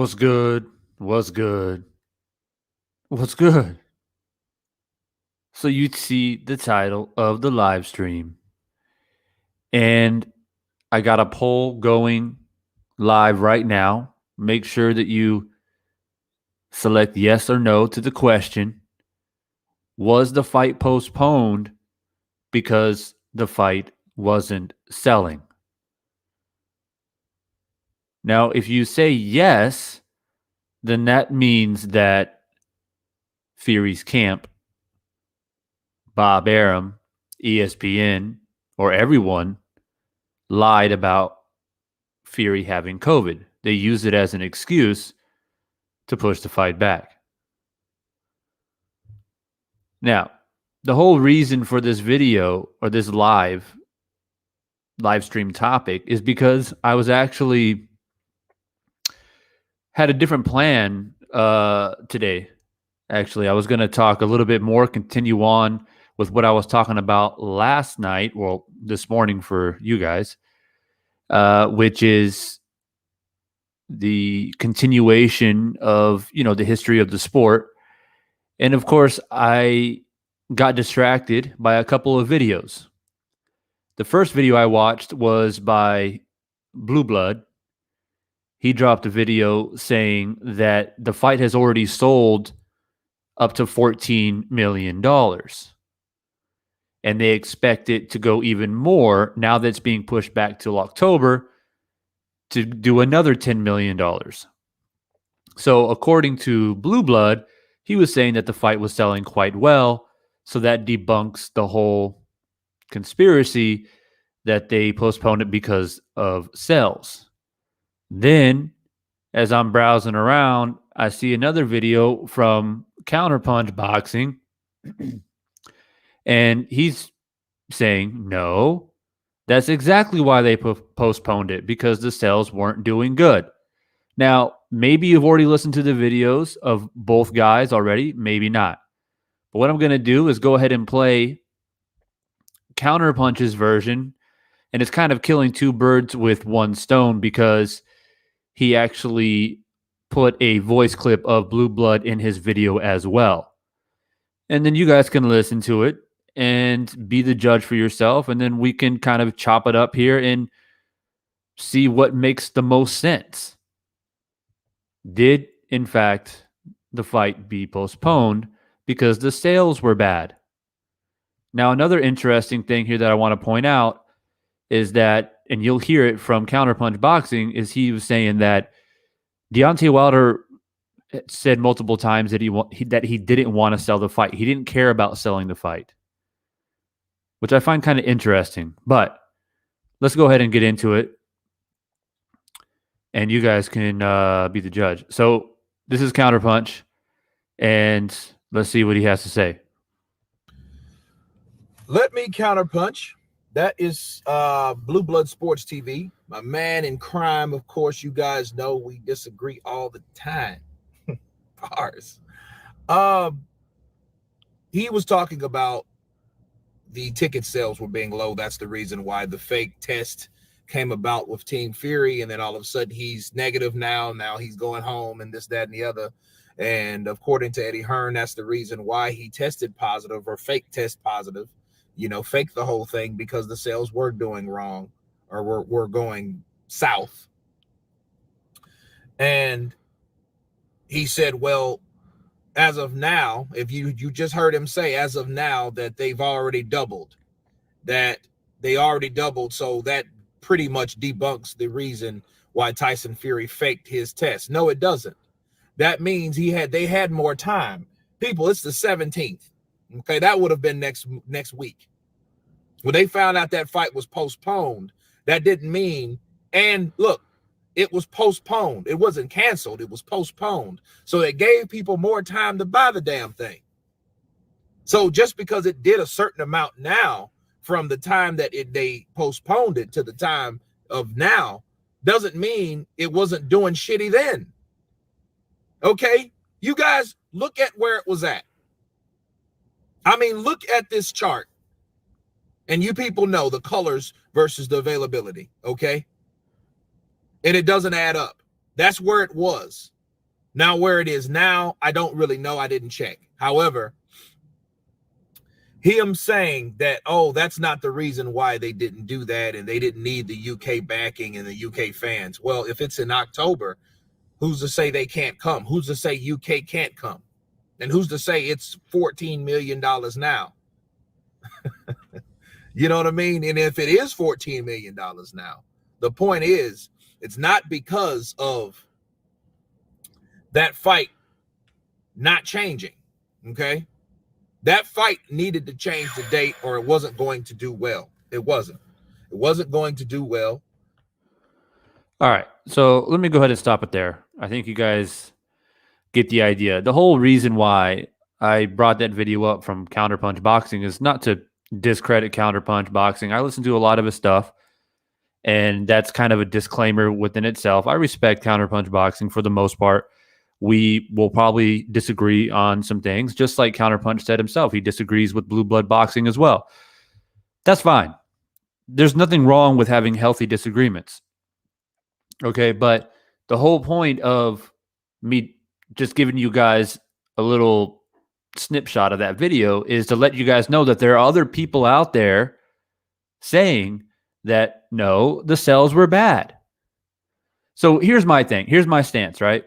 What's good? What's good? What's good? So you see the title of the live stream, and I got a poll going live right now. Make sure that you select yes or no to the question. Was the fight postponed because the fight wasn't selling? Now, if you say yes, then that means that Fury's camp, Bob Arum, ESPN, or everyone lied about Fury having COVID. They used it as an excuse to push the fight back. Now, the whole reason for this video or this live stream topic is because I was actually had a different plan today. Actually, I was going to talk a little bit more, continue on with what I was talking about last night, well, this morning for you guys, which is the continuation of, the history of the sport. And of course, I got distracted by a couple of videos. The first video I watched was by Blue Blood. He dropped a video saying that the fight has already sold up to $14 million. And they expect it to go even more now that it's being pushed back till October to do another $10 million. So according to Blue Blood, he was saying that the fight was selling quite well. So that debunks the whole conspiracy that they postponed it because of sales. Then, as I'm browsing around, I see another video from Counterpunch Boxing. And he's saying, no, that's exactly why they postponed it, because the sales weren't doing good. Now, maybe you've already listened to the videos of both guys already, maybe not. But what I'm going to do is go ahead and play Counterpunch's version, and it's kind of killing two birds with one stone because he actually put a voice clip of Blue Blood in his video as well. And then you guys can listen to it and be the judge for yourself, and then we can kind of chop it up here and see what makes the most sense. Did, in fact, the fight be postponed because the sales were bad? Now, another interesting thing here that I want to point out is that, and you'll hear it from Counterpunch Boxing, is he was saying that Deontay Wilder said multiple times that he didn't want to sell the fight. He didn't care about selling the fight, which I find kind of interesting. But let's go ahead and get into it, and you guys can be the judge. So this is Counterpunch, and let's see what he has to say. Let me counterpunch. That is Blue Blood Sports TV. My man in crime, of course, you guys know we disagree all the time. Ours. He was talking about the ticket sales were being low. That's the reason why the fake test came about with Team Fury, and then all of a sudden he's negative now. Now he's going home and this, that, and the other. And according to Eddie Hearn, that's the reason why he tested positive or fake test positive. Fake the whole thing because the sales were doing wrong or were going south. And he said, well, as of now, if you just heard him say as of now that they've already doubled, so that pretty much debunks the reason why Tyson Fury faked his test. No, it doesn't. That means they had more time. People, it's the 17th. Okay, that would have been next week. When they found out that fight was postponed, that didn't mean, and look, it was postponed. It wasn't canceled. It was postponed. So it gave people more time to buy the damn thing. So just because it did a certain amount now from the time that they postponed it to the time of now doesn't mean it wasn't doing shitty then. Okay? You guys look at where it was at. I mean, look at this chart. And you people know the colors versus the availability, okay? And it doesn't add up. That's where it was. Now, where it is now, I don't really know. I didn't check. However, him saying that, oh, that's not the reason why they didn't do that and they didn't need the UK backing and the UK fans. Well, if it's in October, who's to say they can't come? Who's to say UK can't come? And who's to say it's $14 million now? You know what I mean? And if it is $14 million now, the point is, it's not because of that fight not changing, okay? That fight needed to change the date or it wasn't going to do well. It wasn't. It wasn't going to do well. All right. So let me go ahead and stop it there. I think you guys get the idea. The whole reason why I brought that video up from Counterpunch Boxing is not to discredit Counterpunch Boxing. I listen to a lot of his stuff, and that's kind of a disclaimer within itself. I respect Counterpunch Boxing for the most part. We will probably disagree on some things, just like Counterpunch said himself. He disagrees with Blue Blood Boxing as well. That's fine. There's nothing wrong with having healthy disagreements. Okay, but the whole point of me just giving you guys a little snapshot of that video is to let you guys know that there are other people out there saying that no, the sales were bad. So here's my thing. Here's my stance, right?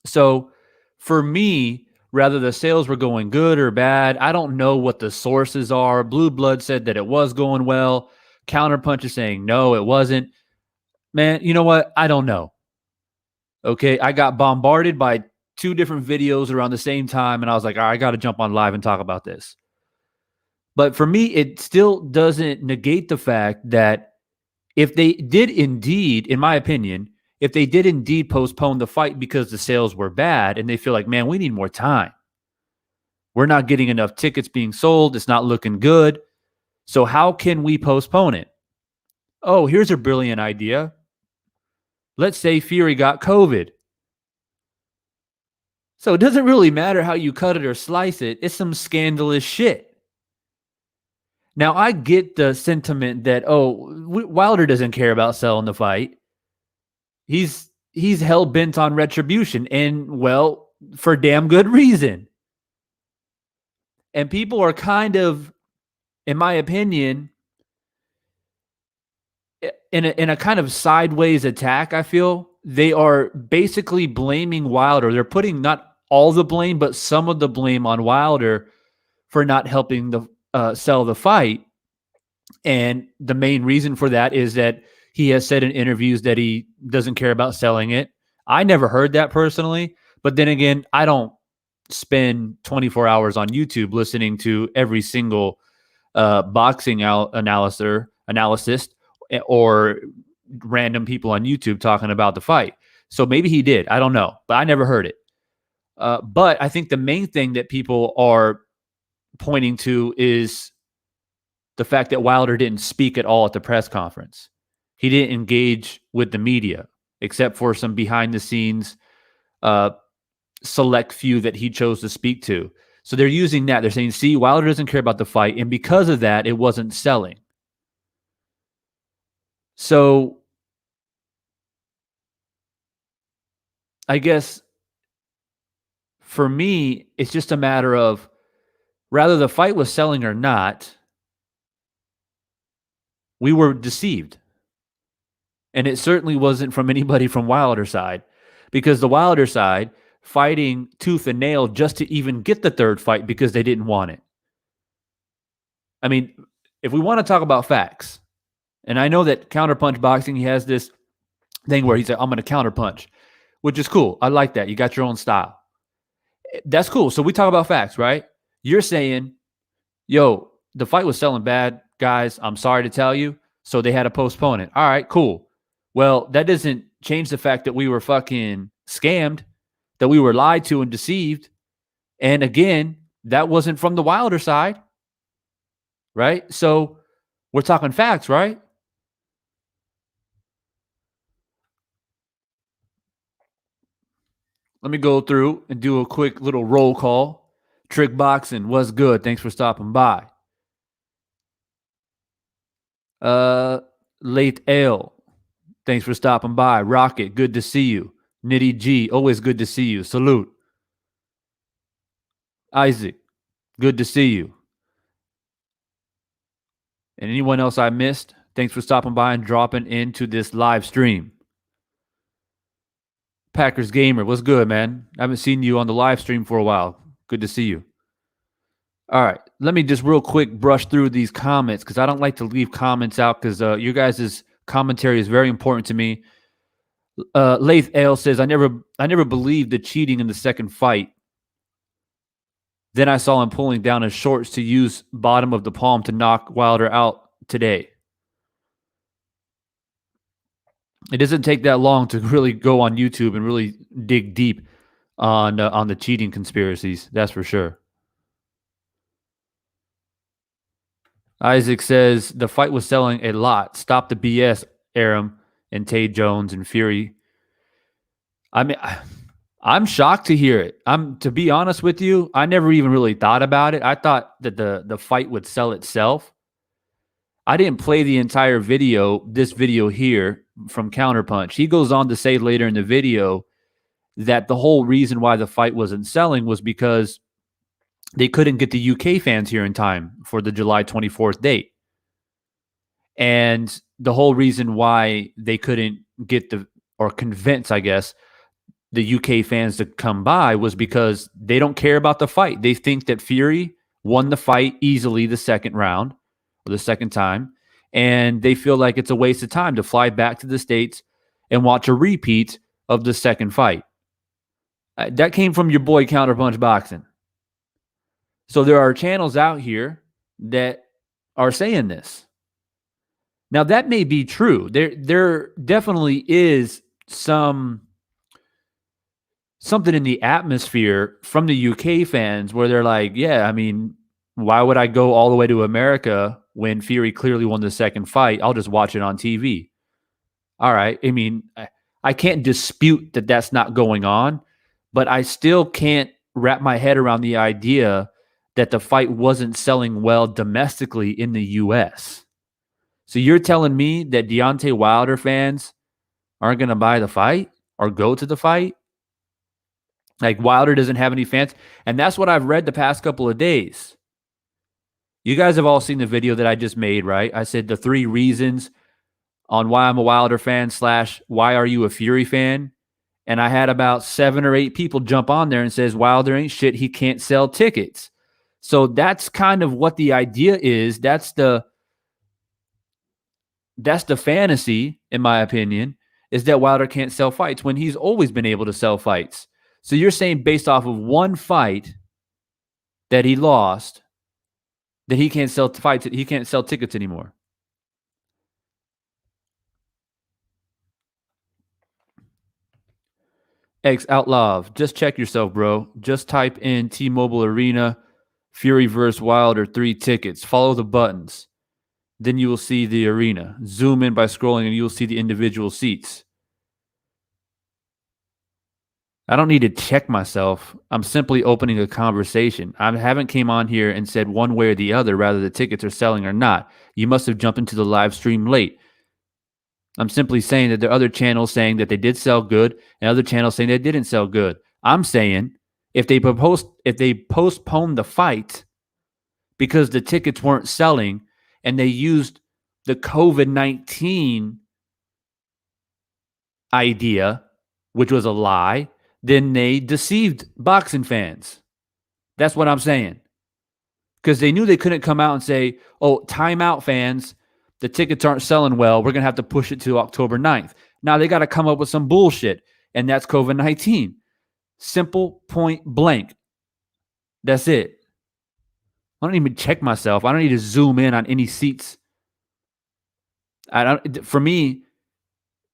So for me, whether the sales were going good or bad, I don't know what the sources are. Blue Blood said that it was going well. Counterpunch is saying no, it wasn't. Man, you know what? I don't know. Okay, I got bombarded by 2 different videos around the same time, and I was like, all right, I got to jump on live and talk about this. But for me, it still doesn't negate the fact that if they did indeed, in my opinion, if they did indeed postpone the fight because the sales were bad and they feel like, man, we need more time. We're not getting enough tickets being sold. It's not looking good. So how can we postpone it? Oh, here's a brilliant idea. Let's say Fury got COVID. So it doesn't really matter how you cut it or slice it. It's some scandalous shit. Now, I get the sentiment that, Wilder doesn't care about selling the fight. He's hell-bent on retribution, and, well, for damn good reason. And people are kind of, in my opinion, in a kind of sideways attack, I feel. They are basically blaming Wilder. They're putting not all the blame, but some of the blame on Wilder for not helping sell the fight. And the main reason for that is that he has said in interviews that he doesn't care about selling it. I never heard that personally. But then again, I don't spend 24 hours on YouTube listening to every single boxing analyst or random people on YouTube talking about the fight. So maybe he did. I don't know. But I never heard it. But I think the main thing that people are pointing to is the fact that Wilder didn't speak at all at the press conference. He didn't engage with the media, except for some behind-the-scenes select few that he chose to speak to. So they're using that. They're saying, see, Wilder doesn't care about the fight, and because of that, it wasn't selling. So I guess for me, it's just a matter of rather the fight was selling or not, we were deceived. And it certainly wasn't from anybody from Wilder's side, because the Wilder side fighting tooth and nail just to even get the third fight because they didn't want it. I mean, if we want to talk about facts, and I know that Counterpunch Boxing, he has this thing where he's like, I'm going to counterpunch, which is cool. I like that. You got your own style. That's cool. So we talk about facts, right? You're saying, yo, the fight was selling bad, guys. I'm sorry to tell you. So they had to postpone it. All right, cool. Well, that doesn't change the fact that we were fucking scammed, that we were lied to and deceived. And again, that wasn't from the Wilder side, right? So we're talking facts, right? Let me go through and do a quick little roll call. Trick Boxing, what's good? Thanks for stopping by. Late Ale, thanks for stopping by. Rocket, good to see you. Nitty G, always good to see you. Salute. Isaac, good to see you. And anyone else I missed, thanks for stopping by and dropping into this live stream. Packers Gamer, what's good, man? I haven't seen you on the live stream for a while. Good to see you. All right, let me just real quick brush through these comments because I don't like to leave comments out because your guys' commentary is very important to me. Lath Ale says, I never believed the cheating in the second fight. Then I saw him pulling down his shorts to use bottom of the palm to knock Wilder out today. It doesn't take that long to really go on YouTube and really dig deep on the cheating conspiracies. That's for sure. Isaac says the fight was selling a lot. Stop the BS, Aram and Tay Jones and Fury. I mean, I'm shocked to hear it. To be honest with you, I never even really thought about it. I thought that the fight would sell itself. I didn't play the entire video, this video here from Counterpunch. He goes on to say later in the video that the whole reason why the fight wasn't selling was because they couldn't get the UK fans here in time for the July 24th date. And the whole reason why they couldn't get or convince, I guess, the UK fans to come by was because they don't care about the fight. They think that Fury won the fight easily the second round or the second time. And they feel like it's a waste of time to fly back to the States and watch a repeat of the second fight. That came from your boy Counterpunch Boxing. So there are channels out here that are saying this. Now, that may be true. There definitely is something in the atmosphere from the UK fans where they're like, yeah, I mean, why would I go all the way to America when Fury clearly won the second fight? I'll just watch it on TV. All right. I mean, I can't dispute that that's not going on, but I still can't wrap my head around the idea that the fight wasn't selling well domestically in the U.S. So you're telling me that Deontay Wilder fans aren't going to buy the fight or go to the fight? Like Wilder doesn't have any fans. And that's what I've read the past couple of days. You guys have all seen the video that I just made, right? I said the 3 reasons on why I'm a Wilder fan / why are you a Fury fan? And I had about 7 or 8 people jump on there and says Wilder ain't shit. He can't sell tickets. So that's kind of what the idea is. That's the fantasy, in my opinion, is that Wilder can't sell fights when he's always been able to sell fights. So you're saying based off of one fight that he lost, that he can't sell fights, he can't sell tickets anymore. X Outlaw, just check yourself, bro. Just type in T-Mobile Arena, Fury vs. Wilder, 3 tickets. Follow the buttons. Then you will see the arena. Zoom in by scrolling and you will see the individual seats. I don't need to check myself. I'm simply opening a conversation. I haven't came on here and said one way or the other, rather the tickets are selling or not. You must have jumped into the live stream late. I'm simply saying that there are other channels saying that they did sell good and other channels saying they didn't sell good. I'm saying if they postponed the fight because the tickets weren't selling and they used the COVID-19 idea, which was a lie, then they deceived boxing fans. That's what I'm saying. Because they knew they couldn't come out and say, oh, timeout fans, the tickets aren't selling well. We're going to have to push it to October 9th. Now they got to come up with some bullshit, and that's COVID-19. Simple, point blank. That's it. I don't even check myself. I don't need to zoom in on any seats. For me,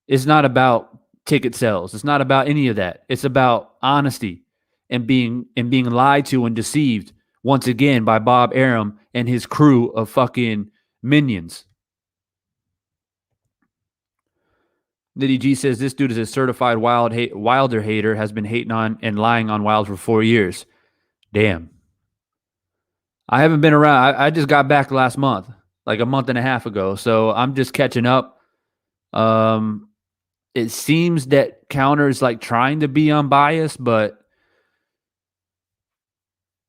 it's not about ticket sales. It's not about any of that. It's about honesty and being lied to and deceived once again by Bob Arum and his crew of fucking minions. Nitty G says this dude is a certified Wilder hater, has been hating on and lying on Wilder for 4 years. Damn. I haven't been around. I just got back last month, like a month and a half ago. So I'm just catching up. it seems that Counter is like trying to be unbiased, but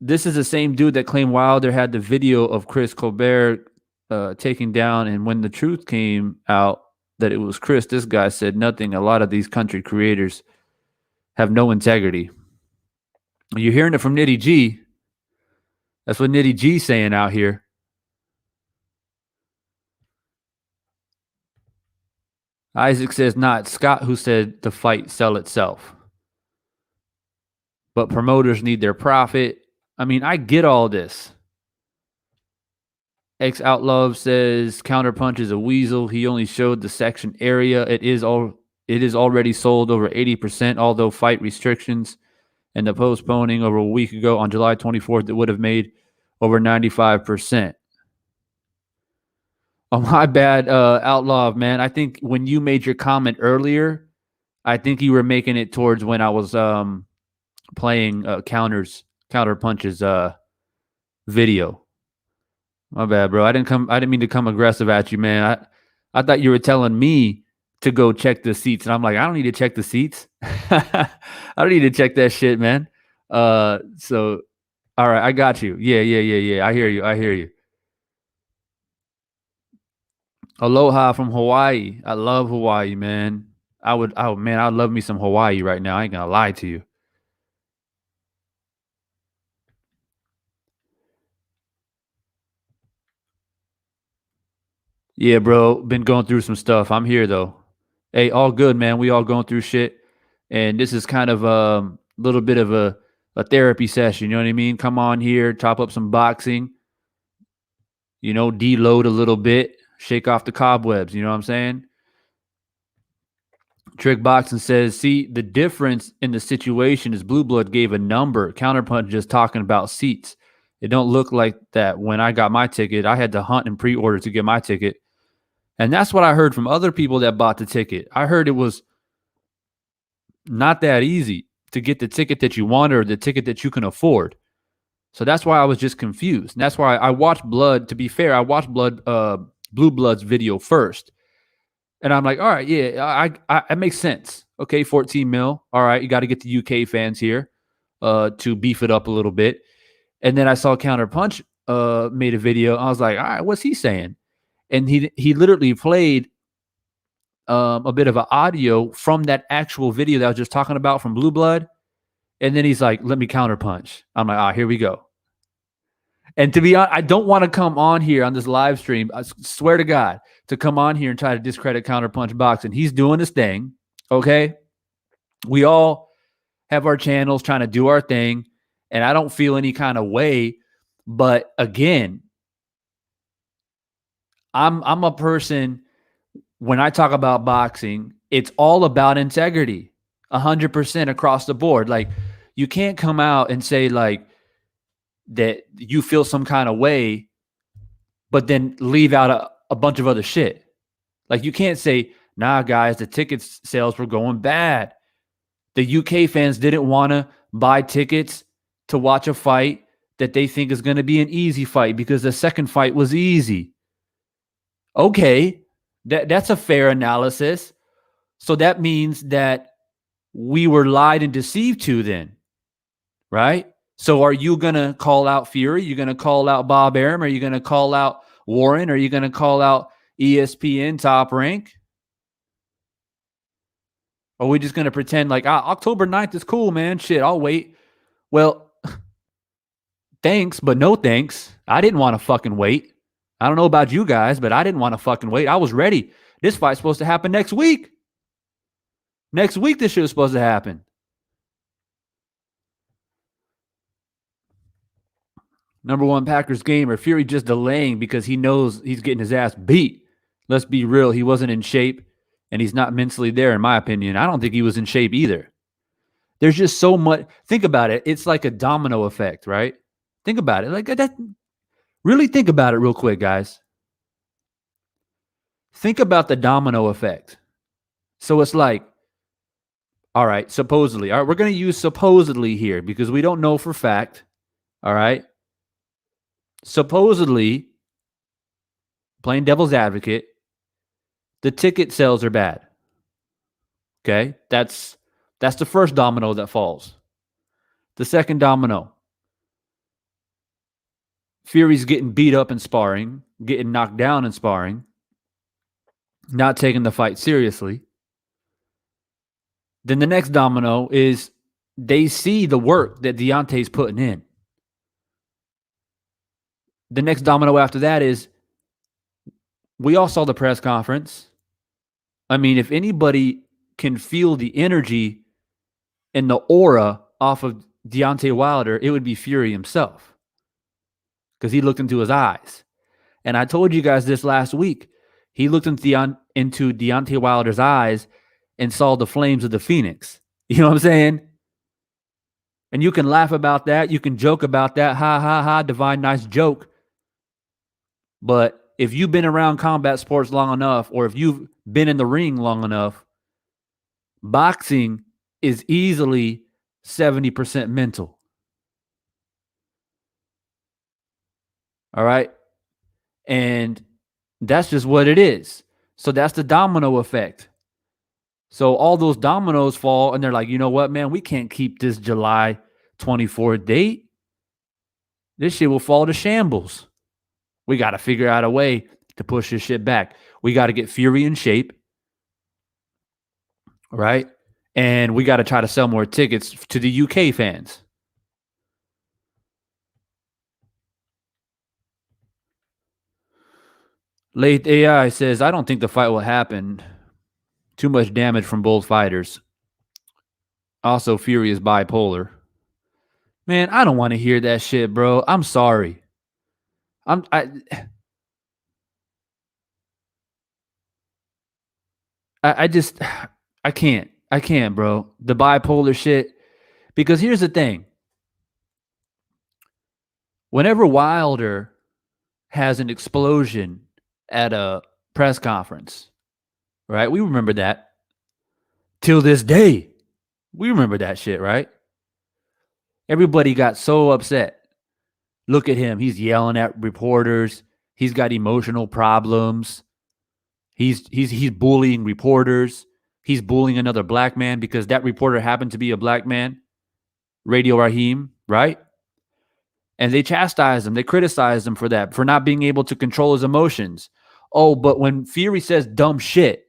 this is the same dude that claimed Wilder had the video of Chris Colbert taken down, and when the truth came out that it was Chris, this guy said nothing. A lot of these country creators have no integrity. You're hearing it from Nitty G. That's what Nitty G's saying out here. Isaac says not Scott, who said the fight sell itself. But promoters need their profit. I mean, I get all this. X Outlaw says Counterpunch is a weasel. He only showed the section area. It is already sold over 80%, although fight restrictions and the postponing over a week ago on July 24th, it would have made over 95%. Oh, my bad, Outlaw, man. I think when you made your comment earlier, I think you were making it towards when I was playing Counterpunch's video. My bad, bro. I didn't mean to come aggressive at you, man. I thought you were telling me to go check the seats, and I'm like, I don't need to check the seats. I don't need to check that shit, man. So all right, I got you. Yeah. I hear you. Aloha from Hawaii. I love Hawaii, man. I'd love me some Hawaii right now. I ain't gonna lie to you. Yeah, bro. Been going through some stuff. I'm here though. Hey, all good, man. We all going through shit. And this is kind of a little bit of a therapy session. You know what I mean? Come on here, top up some boxing, deload a little bit, shake off the cobwebs. You know what I'm saying? Trick Boxing says, see, the difference in the situation is Blue Blood gave a number. Counterpunch just talking about seats. It don't look like that. When I got my ticket, I had to hunt and pre-order to get my ticket. And that's what I heard from other people that bought the ticket. I heard it was not that easy to get the ticket that you want or the ticket that you can afford. So that's why I was just confused. And that's why I watched Blood. To be fair, I watched Blue Blood's video first. And I'm like, all right, yeah, it makes sense. Okay, 14 mil. All right, you got to get the UK fans here to beef it up a little bit. And then I saw Counterpunch made a video. I was like, all right, what's he saying? And he literally played a bit of an audio from that actual video that I was just talking about from Blue Blood. And then he's like, let me counterpunch. I'm like, here we go. And to be honest, I don't want to come on here on this live stream, I swear to God, to come on here and try to discredit Counterpunch Boxing. He's doing his thing, okay? We all have our channels trying to do our thing, and I don't feel any kind of way. But again, I'm a person, when I talk about boxing, it's all about integrity, 100% across the board. Like, you can't come out and say like that you feel some kind of way, but then leave out a bunch of other shit. Like, you can't say, nah, guys, the ticket sales were going bad. The UK fans didn't want to buy tickets to watch a fight that they think is going to be an easy fight because the second fight was easy. Okay, that's a fair analysis. So that means that we were lied and deceived to then, right? So are you going to call out Fury? You're going to call out Bob Arum? Are you going to call out Warren? Are you going to call out ESPN Top Rank? Or are we just going to pretend like October 9th is cool, man? Shit, I'll wait. Well, thanks, but no thanks. I didn't want to fucking wait. I don't know about you guys, but I didn't want to fucking wait. I was ready. This fight's supposed to happen next week. Next week, this shit was supposed to happen. Number one Packers gamer, Fury just delaying because he knows he's getting his ass beat. Let's be real. He wasn't in shape, and he's not mentally there, in my opinion. I don't think he was in shape either. There's just so much. Think about it. It's like a domino effect, right? Think about it. Like that. Really think about it real quick, guys. Think about the domino effect. So it's like, all right, supposedly. All right, we're going to use supposedly here because we don't know for fact. All right. Supposedly, playing devil's advocate, the ticket sales are bad. Okay, that's the first domino that falls. The second domino, Fury's getting beat up in sparring, getting knocked down in sparring, not taking the fight seriously. Then the next domino is they see the work that Deontay's putting in. The next domino after that is we all saw the press conference. I mean, if anybody can feel the energy and the aura off of Deontay Wilder, it would be Fury himself because he looked into his eyes. And I told you guys this last week. He looked into Deontay Wilder's eyes and saw the flames of the Phoenix. You know what I'm saying? And you can laugh about that. You can joke about that. Ha, ha, ha. Divine, nice joke. But if you've been around combat sports long enough, or if you've been in the ring long enough, boxing is easily 70% mental. All right? And that's just what it is. So that's the domino effect. So all those dominoes fall, and they're like, you know what, man? We can't keep this July 24th date. This shit will fall to shambles. We got to figure out a way to push this shit back. We got to get Fury in shape, right? And we got to try to sell more tickets to the UK fans. Late AI says, I don't think the fight will happen. Too much damage from both fighters. Also, Fury is bipolar. Man, I don't want to hear that shit, bro. I'm sorry. I just, I can't, bro. The bipolar shit. Because here's the thing. Whenever Wilder has an explosion at a press conference, right? We remember that. Till this day, we remember that shit, right? Everybody got so upset. Look at him. He's yelling at reporters. He's got emotional problems. He's bullying reporters. He's bullying another black man because that reporter happened to be a black man, Radio Raheem, right? And they chastise him. They criticize him for that, for not being able to control his emotions. Oh, but when Fury says dumb shit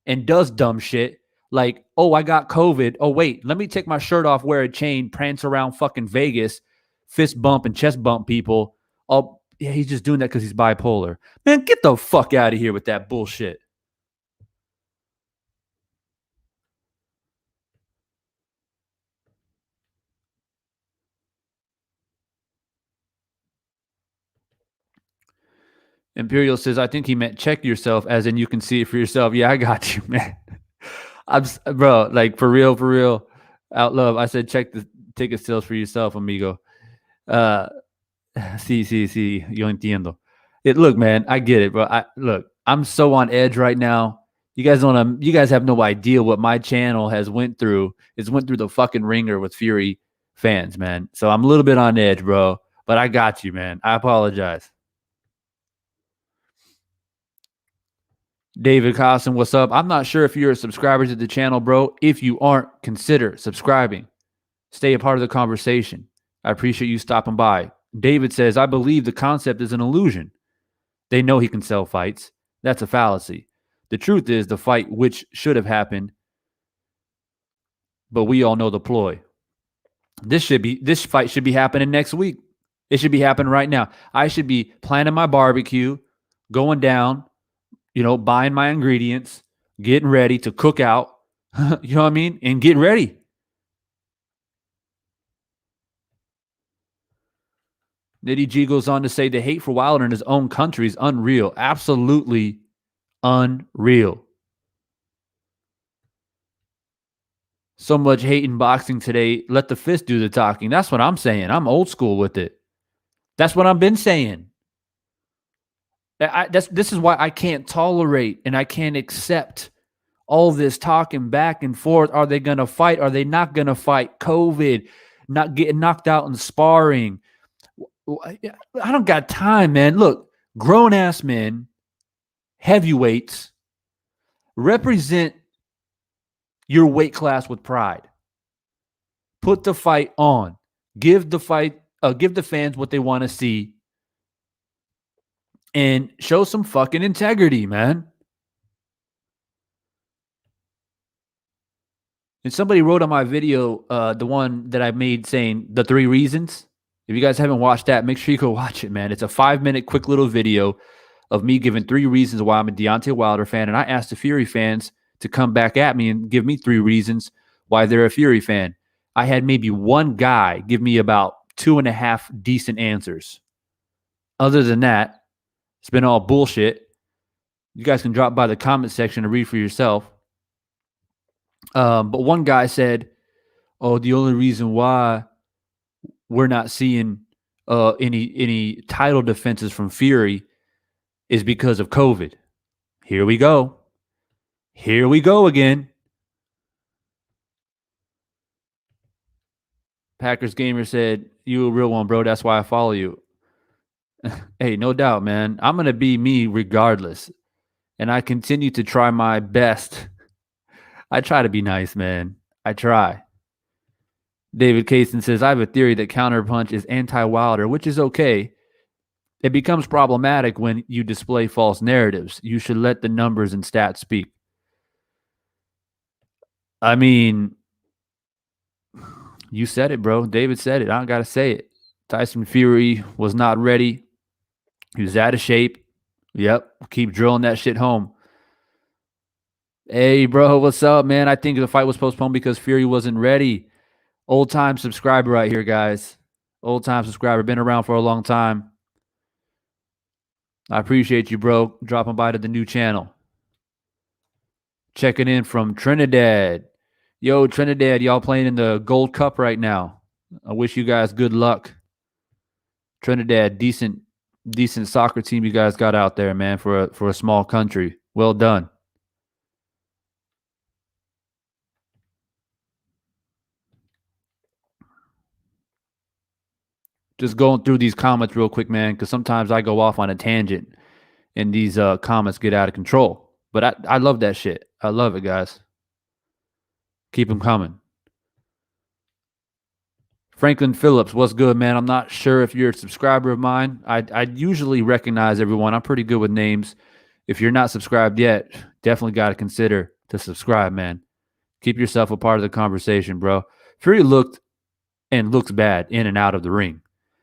and does dumb shit, like, oh, I got COVID. Oh, wait, let me take my shirt off, wear a chain, prance around fucking Vegas, fist bump and chest bump people. Oh, yeah, he's just doing that because he's bipolar. Man, get the fuck out of here with that bullshit. Imperial says, I think he meant check yourself, as in you can see it for yourself. Yeah, I got you, man. Bro, like for real, out love. I said check the ticket sales for yourself, amigo. Sí, yo entiendo. Look, man, I get it, bro. Look, I'm so on edge right now. You guys have no idea what my channel has went through. It's went through the fucking ringer with Fury fans, man. So I'm a little bit on edge, bro. But I got you, man. I apologize. David Costin, what's up? I'm not sure if you're a subscriber to the channel, bro. If you aren't, consider subscribing. Stay a part of the conversation. I appreciate you stopping by. David says, I believe the concept is an illusion. They know he can sell fights. That's a fallacy. The truth is the fight which should have happened, but we all know the ploy. This fight should be happening next week. It should be happening right now. I should be planning my barbecue, going down, buying my ingredients, getting ready to cook out, you know what I mean? And getting ready. Nitty G goes on to say the hate for Wilder in his own country is unreal. Absolutely unreal. So much hate in boxing today. Let the fist do the talking. That's what I'm saying. I'm old school with it. That's what I've been saying. This is why I can't tolerate and I can't accept all this talking back and forth. Are they going to fight? Are they not going to fight? COVID, not getting knocked out in sparring. I don't got time, man. Look, grown-ass men, heavyweights, represent your weight class with pride. Put the fight on. Give the fans what they want to see, and show some fucking integrity, man. And somebody wrote on my video, the one that I made saying the 3 reasons. If you guys haven't watched that, make sure you go watch it, man. It's a 5-minute quick little video of me giving 3 reasons why I'm a Deontay Wilder fan. And I asked the Fury fans to come back at me and give me 3 reasons why they're a Fury fan. I had maybe one guy give me about 2.5 decent answers. Other than that, it's been all bullshit. You guys can drop by the comment section and read for yourself. But one guy said, "Oh, the only reason why we're not seeing any title defenses from Fury is because of COVID." Here we go. Here we go again. Packers Gamer said, "You a real one, bro. That's why I follow you." Hey, no doubt, man. I'm going to be me regardless. And I continue to try my best. I try to be nice, man. I try. David Kaysen says, "I have a theory that Counterpunch is anti-Wilder, which is okay. It becomes problematic when you display false narratives. You should let the numbers and stats speak." I mean, you said it, bro. David said it. I don't got to say it. Tyson Fury was not ready. He was out of shape. Yep. Keep drilling that shit home. Hey, bro, what's up, man? I think the fight was postponed because Fury wasn't ready. Old-time subscriber right here, guys. Old-time subscriber. Been around for a long time. I appreciate you, bro, dropping by to the new channel. Checking in from Trinidad. Yo, Trinidad, y'all playing in the Gold Cup right now. I wish you guys good luck. Trinidad, decent soccer team you guys got out there, man, for a small country. Well done. Just going through these comments real quick, man, because sometimes I go off on a tangent and these comments get out of control. But I love that shit. I love it, guys. Keep them coming. Franklin Phillips, what's good, man? I'm not sure if you're a subscriber of mine. I usually recognize everyone. I'm pretty good with names. If you're not subscribed yet, definitely got to consider to subscribe, man. Keep yourself a part of the conversation, bro. Fury looked and looks bad in and out of the ring.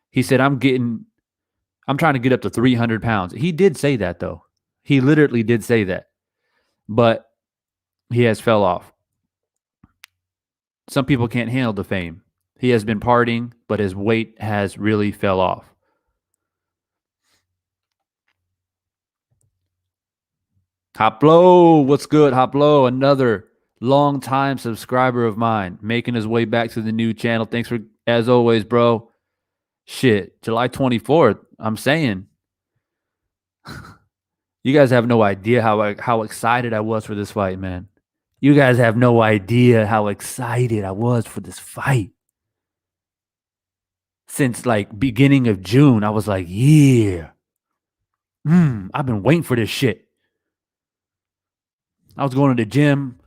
He said, I'm trying to get up to 300 pounds. He did say that, though. He literally did say that. But he has fell off. Some people can't handle the fame. He has been partying, but his weight has really fell off. Hoplo, what's good, Hoplo? Another long-time subscriber of mine, making his way back to the new channel. Thanks for, as always, bro. Shit, July 24th, I'm saying. You guys have no idea how excited I was for this fight, man. You guys have no idea how excited I was for this fight. Since like beginning of June, I was like, yeah. I've been waiting for this shit. I was going to the gym.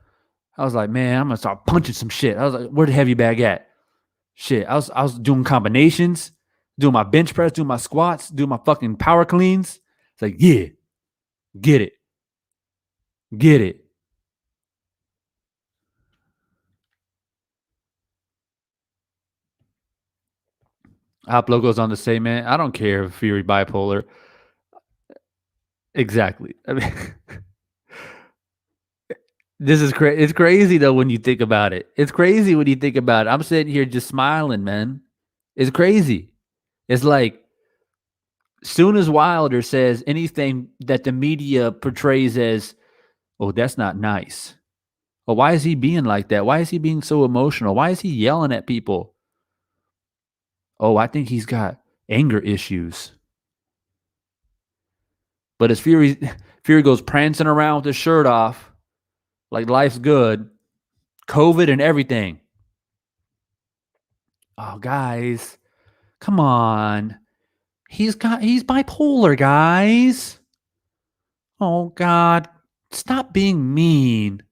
I was like, man, I'm gonna start punching some shit. I was like, where the heavy bag at? Shit. I was doing combinations, doing my bench press, doing my squats, doing my fucking power cleans. It's like, yeah, get it. Get it. Hoplo goes on to say, man, I don't care if Fury bipolar. Exactly. I mean, this is crazy. It's crazy though when you think about it. It's crazy when you think about it. I'm sitting here just smiling, man. It's crazy. It's like, soon as Wilder says anything that the media portrays as, oh, that's not nice. Well, why is he being like that? Why is he being so emotional? Why is he yelling at people? Oh, I think he's got anger issues. But as Fury goes prancing around with his shirt off, like life's good, COVID and everything. Oh, guys, come on. He's bipolar, guys. Oh, God, stop being mean.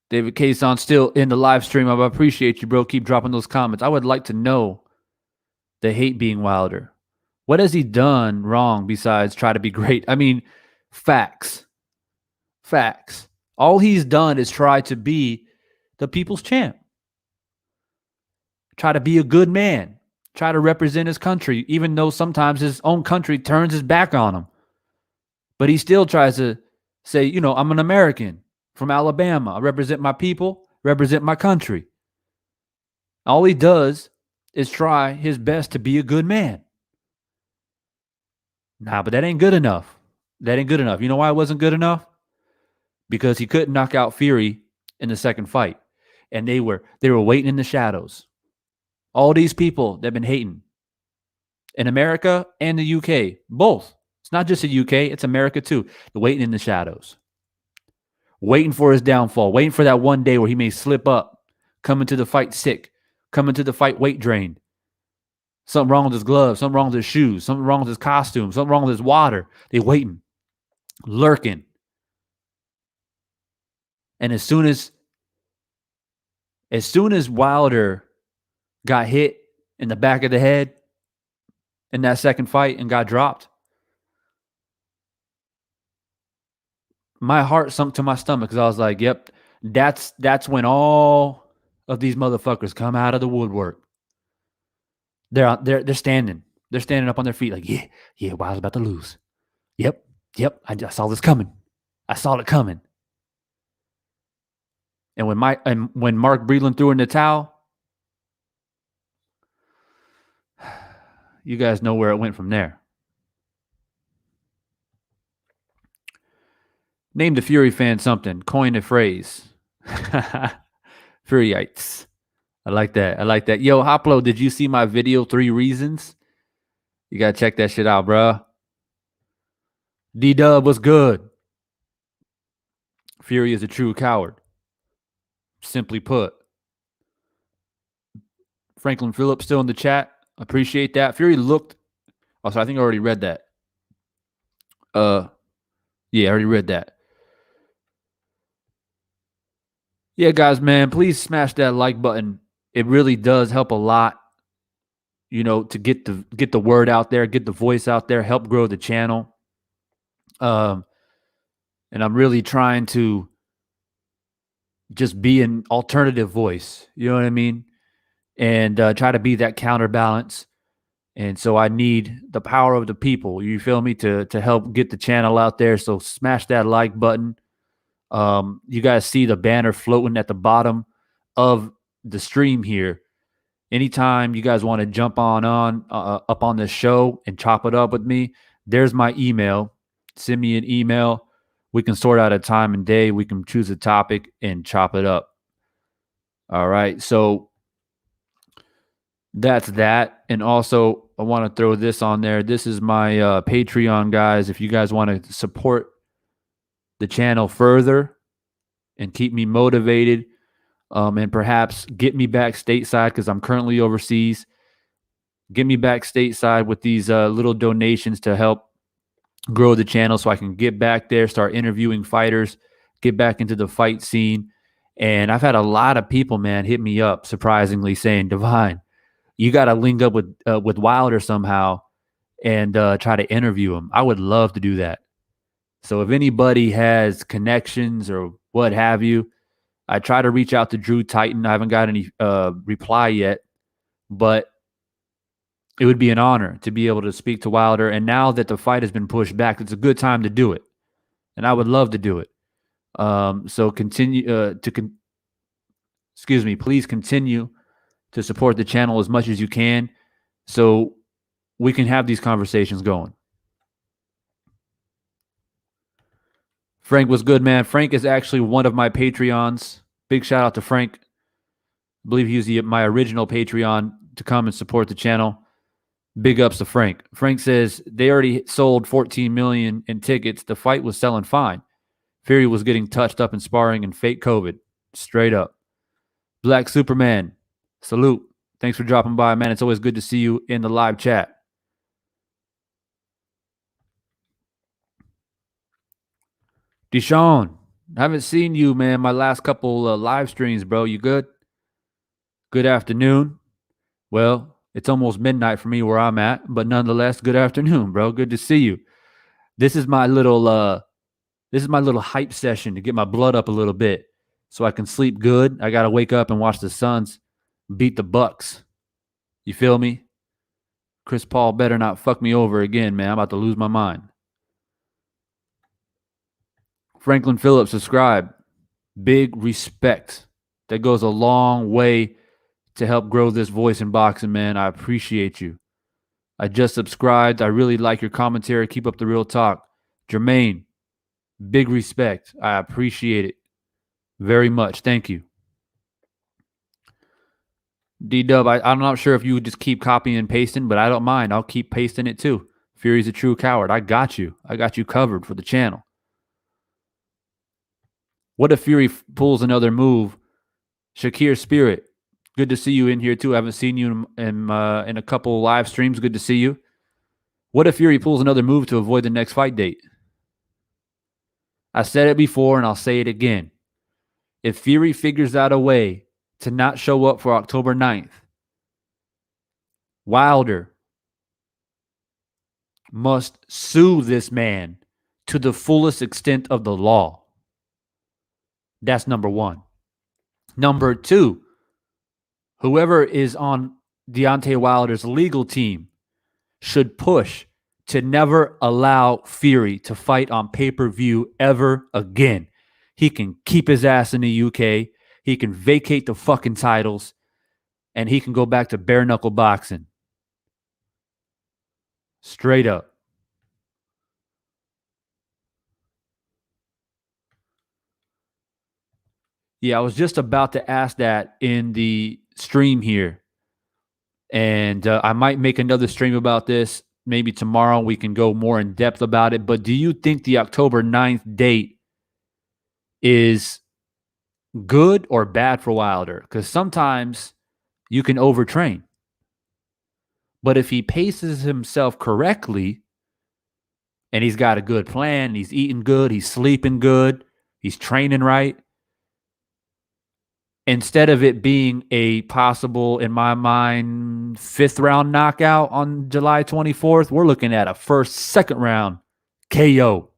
David Kayson still in the live stream. I appreciate you, bro. Keep dropping those comments. I would like to know the hate being Wilder. What has he done wrong besides try to be great? I mean, facts. Facts. All he's done is try to be the people's champ. Try to be a good man. Try to represent his country, even though sometimes his own country turns his back on him. But he still tries to say, you know, I'm an American from Alabama. I represent my people, represent my country. All he does is try his best to be a good man. Nah, but that ain't good enough. That ain't good enough. You know why it wasn't good enough? Because he couldn't knock out Fury in the second fight. And they were waiting in the shadows. All these people that have been hating in America and the UK, both. It's not just the UK, it's America too. They're waiting in the shadows. Waiting for his downfall, waiting for that one day where he may slip up, come into the fight sick, come into the fight weight drained. Something wrong with his gloves, something wrong with his shoes, something wrong with his costume, something wrong with his water. They waiting, lurking. And as soon as Wilder got hit in the back of the head in that second fight and got dropped, my heart sunk to my stomach because I was like, yep, that's when all of these motherfuckers come out of the woodwork. They're standing. They're standing up on their feet like, yeah, Wilder's about to lose. Yep, I saw this coming. I saw it coming. And when Mark Breedlin threw in the towel, you guys know where it went from there. Name the Fury fan something. Coin a phrase. Furyites. I like that. Yo, Hoplo, did you see my video 3 Reasons? You got to check that shit out, bro. D-Dub was good. Fury is a true coward. Simply put. Franklin Phillips still in the chat. Appreciate that. Fury looked... Oh, so I think I already read that. Yeah, I already read that. Yeah, guys, man, please smash that like button. It really does help a lot, you know, to get the word out there, get the voice out there, help grow the channel. And I'm really trying to just be an alternative voice, you know what I mean? And try to be that counterbalance. And so I need the power of the people, you feel me, to help get the channel out there. So smash that like button. You guys see the banner floating at the bottom of the stream here. Anytime you guys want to jump up on this show and chop it up with me, there's my email. Send me an email. We can sort out a time and day. We can choose a topic and chop it up. All right. So that's that. And also, I want to throw this on there. This is my Patreon, guys. If you guys want to support the channel further and keep me motivated, and perhaps get me back stateside because I'm currently overseas. Get me back stateside with these little donations to help grow the channel so I can get back there, start interviewing fighters, get back into the fight scene. And I've had a lot of people, man, hit me up, surprisingly, saying, Divine, you got to link up with Wilder somehow and try to interview him. I would love to do that. So if anybody has connections or what have you, I try to reach out to Drew Titan. I haven't got any reply yet, but it would be an honor to be able to speak to Wilder. And now that the fight has been pushed back, it's a good time to do it. And I would love to do it. So please continue to support the channel as much as you can so we can have these conversations going. Frank was good, man. Frank is actually one of my Patreons. Big shout out to Frank. I believe he was my original Patreon to come and support the channel. Big ups to Frank. Frank says they already sold 14 million in tickets. The fight was selling fine. Fury was getting touched up in sparring and fake COVID. Straight up. Black Superman, salute. Thanks for dropping by, man. It's always good to see you in the live chat. Deshaun, Haven't seen you, man. My last couple live streams, bro. You good? Good afternoon. Well, it's almost midnight for me where I'm at, but nonetheless, good afternoon, bro. Good to see you. This is my little hype session to get my blood up a little bit so I can sleep good. I got to wake up and watch the Suns beat the Bucks. You feel me? Chris Paul better not fuck me over again, man. I'm about to lose my mind. Franklin Phillips, subscribe. Big respect. That goes a long way to help grow this voice in boxing, man. I appreciate you. I just subscribed. I really like your commentary. Keep up the real talk. Jermaine, big respect. I appreciate it very much. Thank you. D-Dub, I'm not sure if you would just keep copying and pasting, but I don't mind. I'll keep pasting it too. Fury's a true coward. I got you. I got you covered for the channel. What if Fury pulls another move? Shakir Spirit, good to see you in here too. I haven't seen you in a couple live streams. Good to see you. What if Fury pulls another move to avoid the next fight date? I said it before and I'll say it again. If Fury figures out a way to not show up for October 9th, Wilder must sue this man to the fullest extent of the law. That's number one. Number two, whoever is on Deontay Wilder's legal team should push to never allow Fury to fight on pay-per-view ever again. He can keep his ass in the UK. He can vacate the fucking titles. And he can go back to bare-knuckle boxing. Straight up. Yeah, I was just about to ask that in the stream here. And I might make another stream about this. Maybe tomorrow we can go more in depth about it. But do you think the October 9th date is good or bad for Wilder? Because sometimes you can overtrain. But if he paces himself correctly and he's got a good plan, he's eating good, he's sleeping good, he's training right, instead of it being a possible, in my mind, 5th round knockout on July 24th, we're looking at a first, second round KO.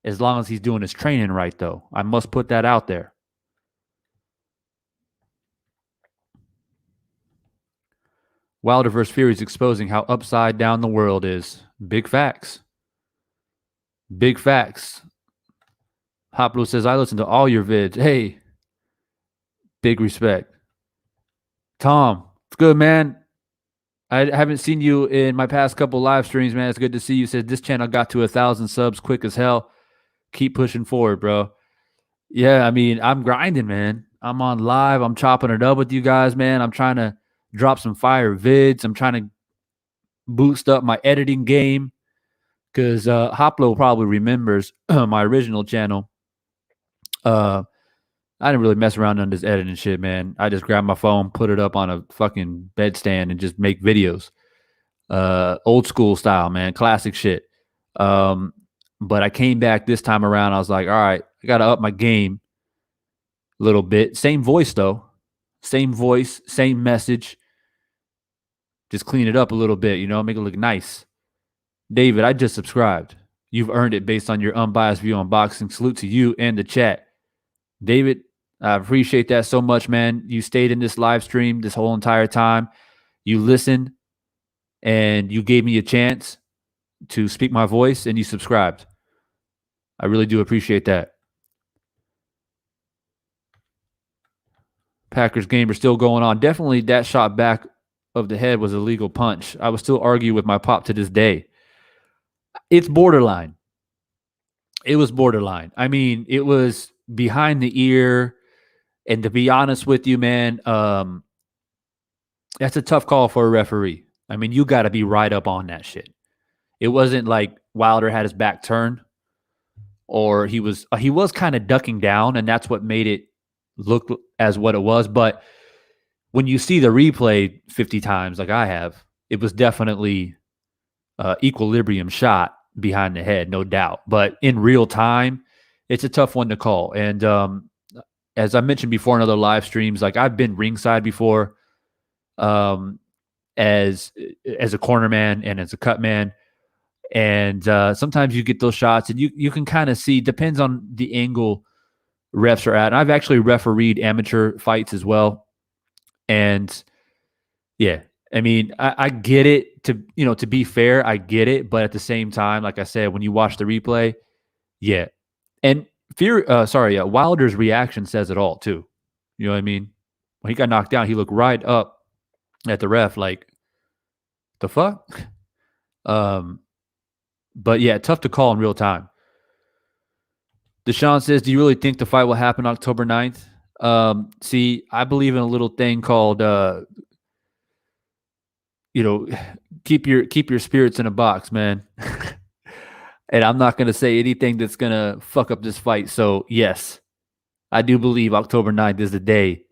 As long as he's doing his training right, though. I must put that out there. Wilder vs. Fury is exposing how upside down the world is. Big facts. Big facts. Hot Blue says, I listen to all your vids. Hey, big respect. Tom, it's good, man. I haven't seen you in my past couple live streams, man. It's good to see you. Said this channel got to 1,000 subs quick as hell. Keep pushing forward, bro. Yeah, I mean, I'm grinding, man. I'm on live. I'm chopping it up with you guys, man. I'm trying to drop some fire vids. I'm trying to boost up my editing game because Hoplo probably remembers my original channel. I didn't really mess around on this editing shit, man. I just grabbed my phone, put it up on a fucking bedstand, and just make videos. Old school style, man. Classic shit. But I came back this time around. I was like, all right, I got to up my game a little bit. Same voice, though. Same voice, same message. Just clean it up a little bit, make it look nice. David, I just subscribed. You've earned it based on your unbiased view on boxing. Salute to you and the chat. David, I appreciate that so much, man. You stayed in this live stream this whole entire time. You listened, and you gave me a chance to speak my voice, and you subscribed. I really do appreciate that. Packers game are still going on. Definitely that shot back of the head was a legal punch. I would still argue with my pop to this day. It's borderline. It was borderline. I mean, it was behind the ear. And to be honest with you, man, that's a tough call for a referee. I mean, you got to be right up on that shit. It wasn't like Wilder had his back turned, or he was kind of ducking down, and that's what made it look as what it was. But when you see the replay 50 times like I have, it was definitely equilibrium shot behind the head, no doubt. But in real time, it's a tough one to call. And as I mentioned before in other live streams, like I've been ringside before, as a corner man and as a cut man. And sometimes you get those shots and you can kind of see, depends on the angle refs are at. And I've actually refereed amateur fights as well. And yeah, I mean, I get it, to be fair, I get it. But at the same time, like I said, when you watch the replay, yeah. And Wilder's reaction says it all too. You know what I mean? When he got knocked down, he looked right up at the ref like, the fuck? But yeah, tough to call in real time. Deshaun says, do you really think the fight will happen October 9th? See, I believe in a little thing called, keep your spirits in a box, man. And I'm not going to say anything that's going to fuck up this fight. So yes, I do believe October 9th is the day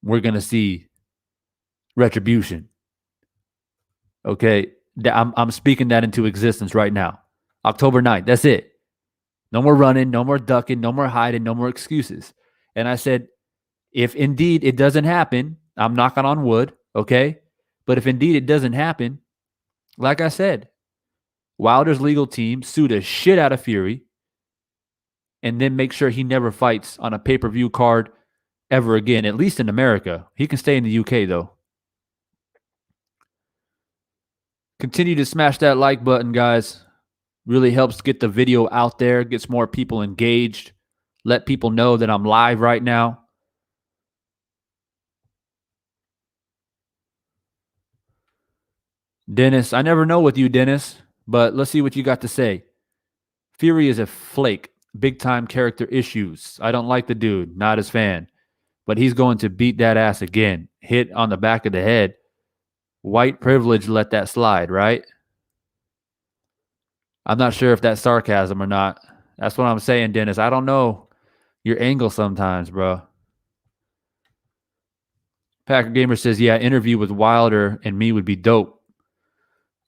we're going to see Retribution. Okay. I'm speaking that into existence right now. October 9th. That's it. No more running, no more ducking, no more hiding, no more excuses. And I said, if indeed it doesn't happen, I'm knocking on wood, okay? But if indeed it doesn't happen, like I said, Wilder's legal team sue the shit out of Fury and then make sure he never fights on a pay-per-view card ever again, at least in America. He can stay in the UK, though. Continue to smash that like button, guys. Really helps get the video out there, gets more people engaged, let people know that I'm live right now. Dennis, I never know with you, Dennis, but let's see what you got to say. Fury is a flake, big-time character issues. I don't like the dude, not his fan, but he's going to beat that ass again. Hit on the back of the head. White privilege let that slide, right? I'm not sure if that's sarcasm or not. That's what I'm saying, Dennis. I don't know your angle sometimes, bro. Packer Gamer says, yeah, interview with Wilder and me would be dope.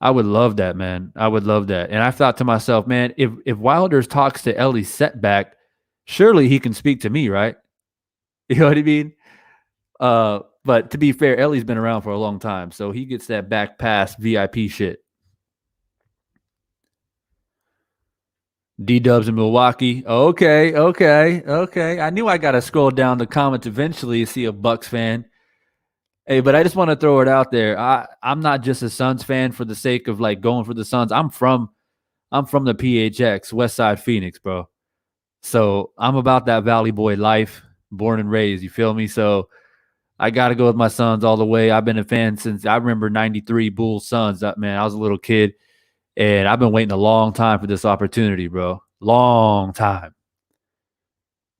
I would love that, man. I would love that. And I thought to myself, man, if Wilder talks to Ellie's setback, surely he can speak to me, right? You know what I mean? But to be fair, Ellie's been around for a long time, so he gets that back pass VIP shit. D-Dubs in Milwaukee. Okay. I knew I got to scroll down the comments eventually to see a Bucks fan. Hey, but I just want to throw it out there. I'm not just a Suns fan for the sake of like going for the Suns. I'm from the PHX, West Side Phoenix, bro. So I'm about that Valley Boy life, born and raised. You feel me? So I got to go with my Suns all the way. I've been a fan since I remember '93 Bulls Suns. Man, I was a little kid. And I've been waiting a long time for this opportunity, bro. Long time.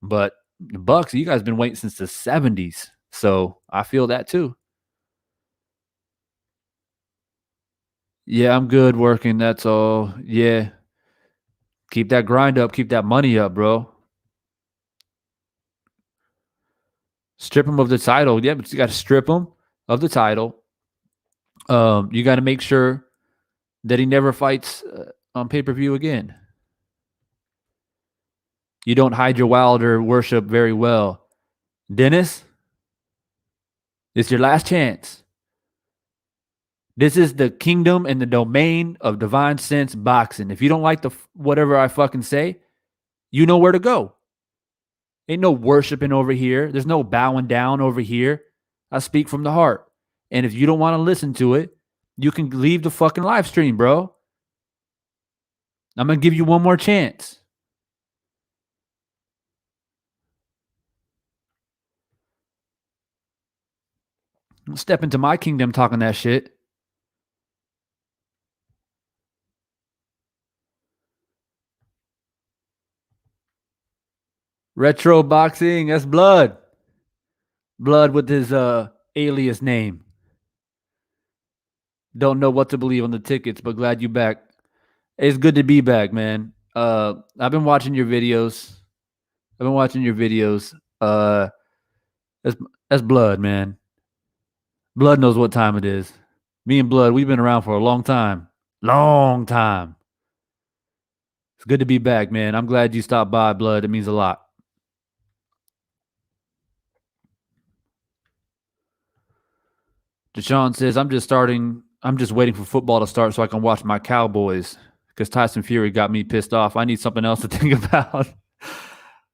But the Bucks, you guys been waiting since the 70s. So I feel that too. Yeah, I'm good working. That's all. Yeah. Keep that grind up. Keep that money up, bro. Strip him of the title. Yeah, but you got to strip him of the title. You got to make sure that he never fights on pay-per-view again. You don't hide your Wilder worship very well. Dennis, it's your last chance. This is the kingdom and the domain of Divine Sense Boxing. If you don't like whatever I fucking say, you know where to go. Ain't no worshiping over here. There's no bowing down over here. I speak from the heart. And if you don't want to listen to it, you can leave the fucking live stream, bro. I'm going to give you one more chance. Don't step into my kingdom talking that shit. Retro boxing, that's Blood. Blood with his alias name. Don't know what to believe on the tickets, but glad you back. It's good to be back, man. I've been watching your videos. That's Blood, man. Blood knows what time it is. Me and Blood, we've been around for a long time. Long time. It's good to be back, man. I'm glad you stopped by, Blood. It means a lot. Deshaun says, I'm just waiting for football to start so I can watch my Cowboys because Tyson Fury got me pissed off. I need something else to think about.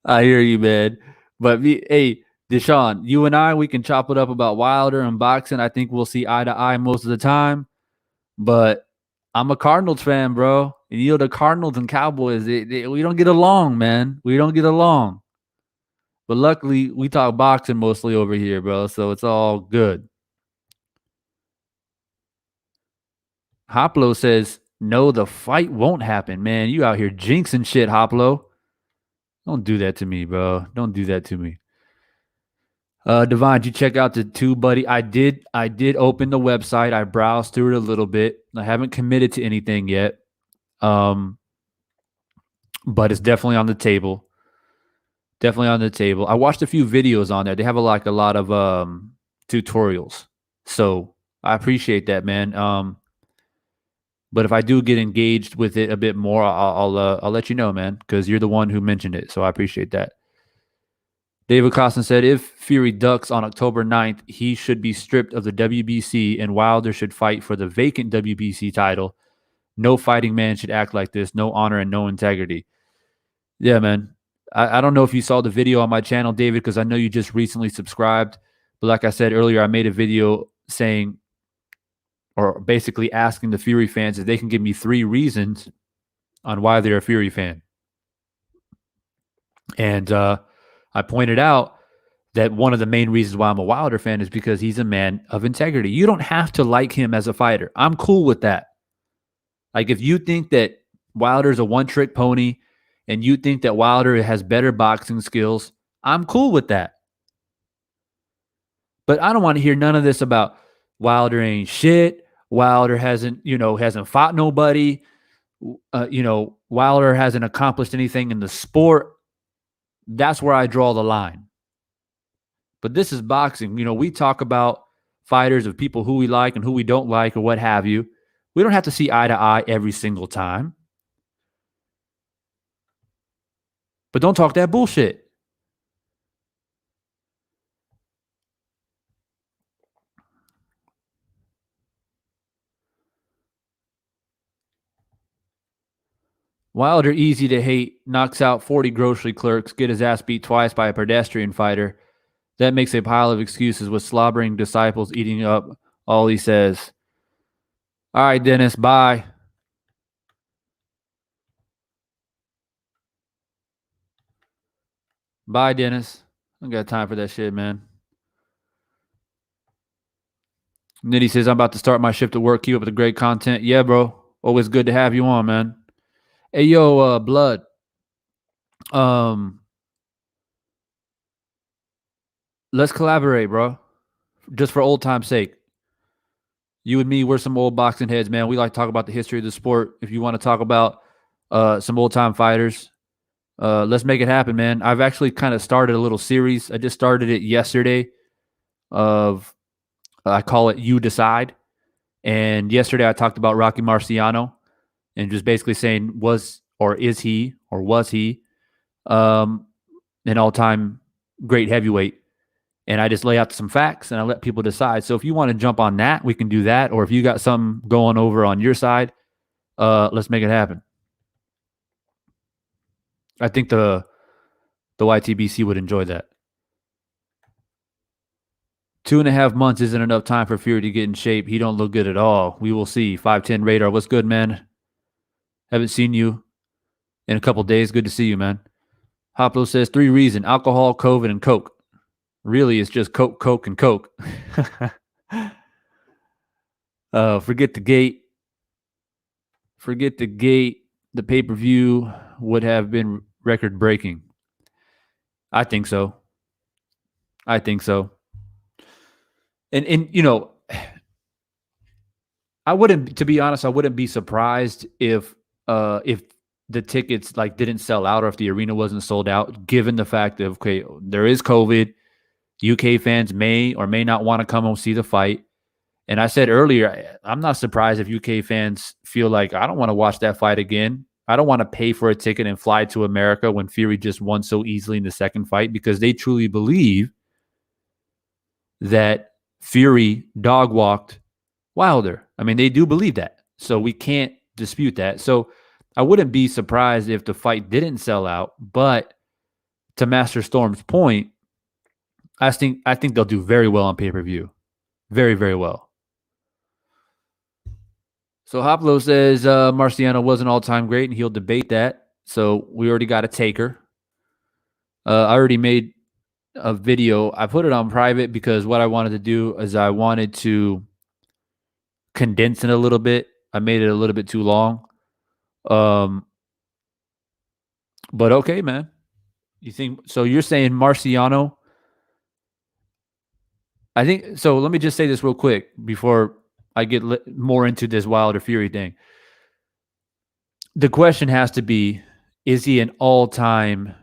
I hear you, man. But hey, Deshaun, you and I, we can chop it up about Wilder and boxing. I think we'll see eye to eye most of the time. But I'm a Cardinals fan, bro. And the Cardinals and Cowboys, we don't get along, man. We don't get along. But luckily, we talk boxing mostly over here, bro. So it's all good. Hoplo says, no, the fight won't happen, man. You out here jinxing shit, Hoplo. Don't do that to me, bro. Don't do that to me. Divine, did you check out the TubeBuddy? I did open the website. I browsed through it a little bit. I haven't committed to anything yet. But it's definitely on the table. Definitely on the table. I watched a few videos on there. They have a lot of tutorials. So I appreciate that, man. But if I do get engaged with it a bit more, I'll let you know, man, because you're the one who mentioned it. So I appreciate that. David Costin said, if Fury ducks on October 9th, he should be stripped of the WBC and Wilder should fight for the vacant WBC title. No fighting man should act like this. No honor and no integrity. Yeah, man. I don't know if you saw the video on my channel, David, because I know you just recently subscribed. But like I said earlier, I made a video saying, or basically asking the Fury fans if they can give me 3 reasons on why they're a Fury fan. And I pointed out that one of the main reasons why I'm a Wilder fan is because he's a man of integrity. You don't have to like him as a fighter. I'm cool with that. Like, if you think that Wilder's a one-trick pony and you think that Wilder has better boxing skills, I'm cool with that. But I don't want to hear none of this about Wilder ain't shit. Wilder hasn't fought nobody. Wilder hasn't accomplished anything in the sport. That's where I draw the line. But this is boxing. We talk about fighters of people who we like and who we don't like or what have you. We don't have to see eye to eye every single time. But don't talk that bullshit. Wilder, easy to hate, knocks out 40 grocery clerks, get his ass beat twice by a pedestrian fighter. That makes a pile of excuses with slobbering disciples eating up all he says. All right, Dennis, bye. Bye, Dennis. I don't got time for that shit, man. Nitty says, I'm about to start my shift at work. Keep up with the great content. Yeah, bro. Always good to have you on, man. Hey, yo, Blood. Let's collaborate, bro. Just for old time's sake. You and me, we're some old boxing heads, man. We like to talk about the history of the sport. If you want to talk about some old time fighters, let's make it happen, man. I've actually kind of started a little series. I just started it yesterday I call it You Decide. And yesterday I talked about Rocky Marciano and just basically saying was he an all-time great heavyweight. And I just lay out some facts and I let people decide. So if you want to jump on that, we can do that. Or if you got something going over on your side, let's make it happen. I think the YTBC would enjoy that. 2.5 months isn't enough time for Fury to get in shape. He don't look good at all. We will see. 5'10" Radar. What's good, man? Haven't seen you in a couple days. Good to see you, man. Hoplo says 3 reasons: alcohol, COVID, and Coke. Really, it's just Coke, Coke, and Coke. Forget the gate. Forget the gate. The pay-per-view would have been record-breaking. I think so. And I wouldn't, to be honest, I wouldn't be surprised if the tickets didn't sell out or if the arena wasn't sold out, given the fact that, okay, there is COVID. UK fans may or may not want to come and see the fight. And I said earlier, I'm not surprised if UK fans feel like, I don't want to watch that fight again. I don't want to pay for a ticket and fly to America when Fury just won so easily in the second fight, because they truly believe that Fury dog walked Wilder. I mean, they do believe that. So we can't dispute that. So I wouldn't be surprised if the fight didn't sell out. But to Master Storm's point, I think they'll do very well on pay-per-view. Very, very well. So Hoplo says Marciano was an all-time great, and he'll debate that. So we already got a taker. I already made a video. I put it on private because what I wanted to do is I wanted to condense it a little bit. I made it a little bit too long. But okay, man. You think so? You're saying Marciano? I think so. Let me just say this real quick before I get more into this Wilder Fury thing. The question has to be, is he an all-time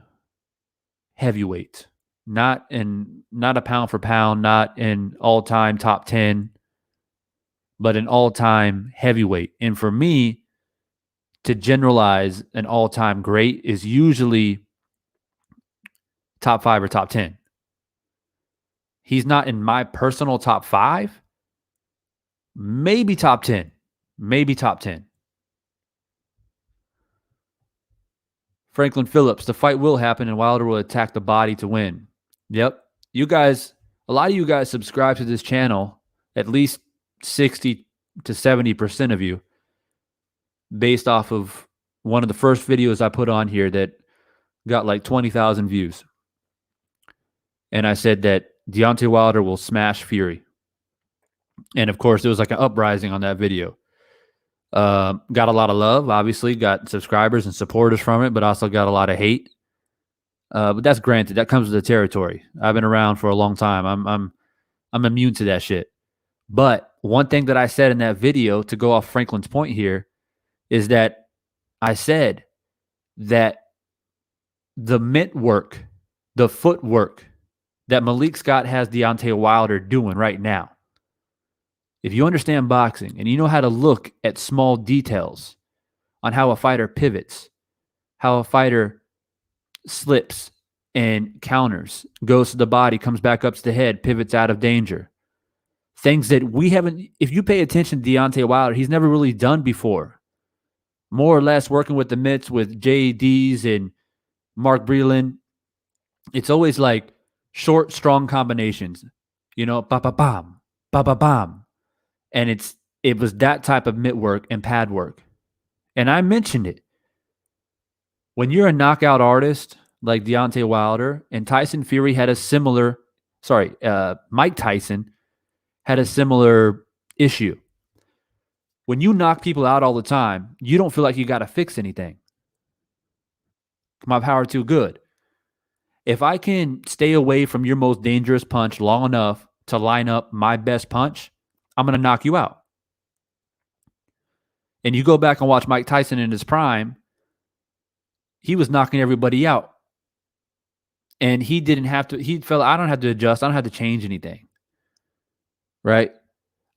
heavyweight? Not a pound for pound, not an all-time top 10, but an all-time heavyweight. And for me, to generalize an all-time great is usually top 5 or top 10. He's not in my personal top 5. Maybe top 10. Maybe top 10. Franklin Phillips, the fight will happen and Wilder will attack the body to win. Yep. You guys, a lot of you guys subscribe to this channel, at least 60 to 70% of you, based off of one of the first videos I put on here that got like 20,000 views. And I said that Deontay Wilder will smash Fury. And of course, there was like an uprising on that video. Got a lot of love, obviously, got subscribers and supporters from it, but also got a lot of hate. But that's granted. That comes with the territory. I've been around for a long time. I'm immune to that shit. But one thing that I said in that video, to go off Franklin's point here, is that I said that the mitt work, the footwork that Malik Scott has Deontay Wilder doing right now, if you understand boxing and you know how to look at small details on how a fighter pivots, how a fighter slips and counters, goes to the body, comes back up to the head, pivots out of danger, things that we haven't, if you pay attention to Deontay Wilder, he's never really done before. More or less working with the mitts with JDs and Mark Breland. It's always like short, strong combinations, ba-ba-bam, ba-ba-bam. And it was that type of mitt work and pad work. And I mentioned it. When you're a knockout artist like Deontay Wilder, and Tyson Fury had a similar, Mike Tyson had a similar issue. When you knock people out all the time, you don't feel like you got to fix anything. My power too good. If I can stay away from your most dangerous punch long enough to line up my best punch, I'm going to knock you out. And you go back and watch Mike Tyson in his prime, he was knocking everybody out. And he didn't have to, he felt, I don't have to adjust. I don't have to change anything. Right?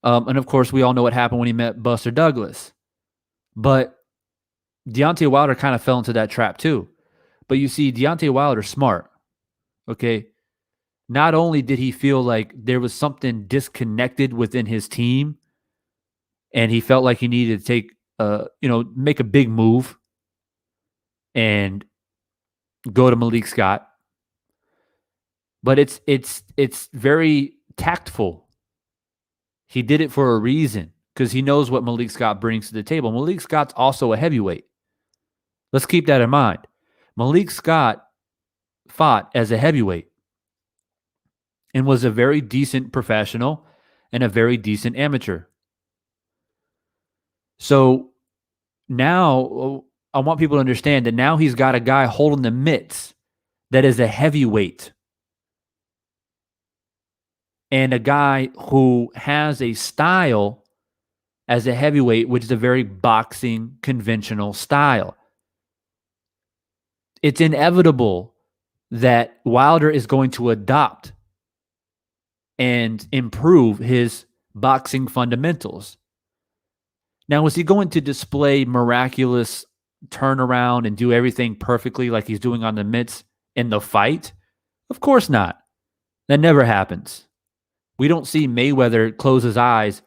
And of course, we all know what happened when he met Buster Douglas. But Deontay Wilder kind of fell into that trap too. But you see, Deontay Wilder's smart. Okay? Not only did he feel like there was something disconnected within his team, and he felt like he needed to take, make a big move and go to Malik Scott. But it's very tactful. He did it for a reason because he knows what Malik Scott brings to the table. Malik Scott's also a heavyweight. Let's keep that in mind. Malik Scott fought as a heavyweight and was a very decent professional and a very decent amateur. So now I want people to understand that now he's got a guy holding the mitts that is a heavyweight. And a guy who has a style as a heavyweight, which is a very boxing conventional style. It's inevitable that Wilder is going to adopt and improve his boxing fundamentals. Now, is he going to display miraculous turn around and do everything perfectly like he's doing on the mitts in the fight? Of course not. That never happens. We don't see Mayweather close his eyes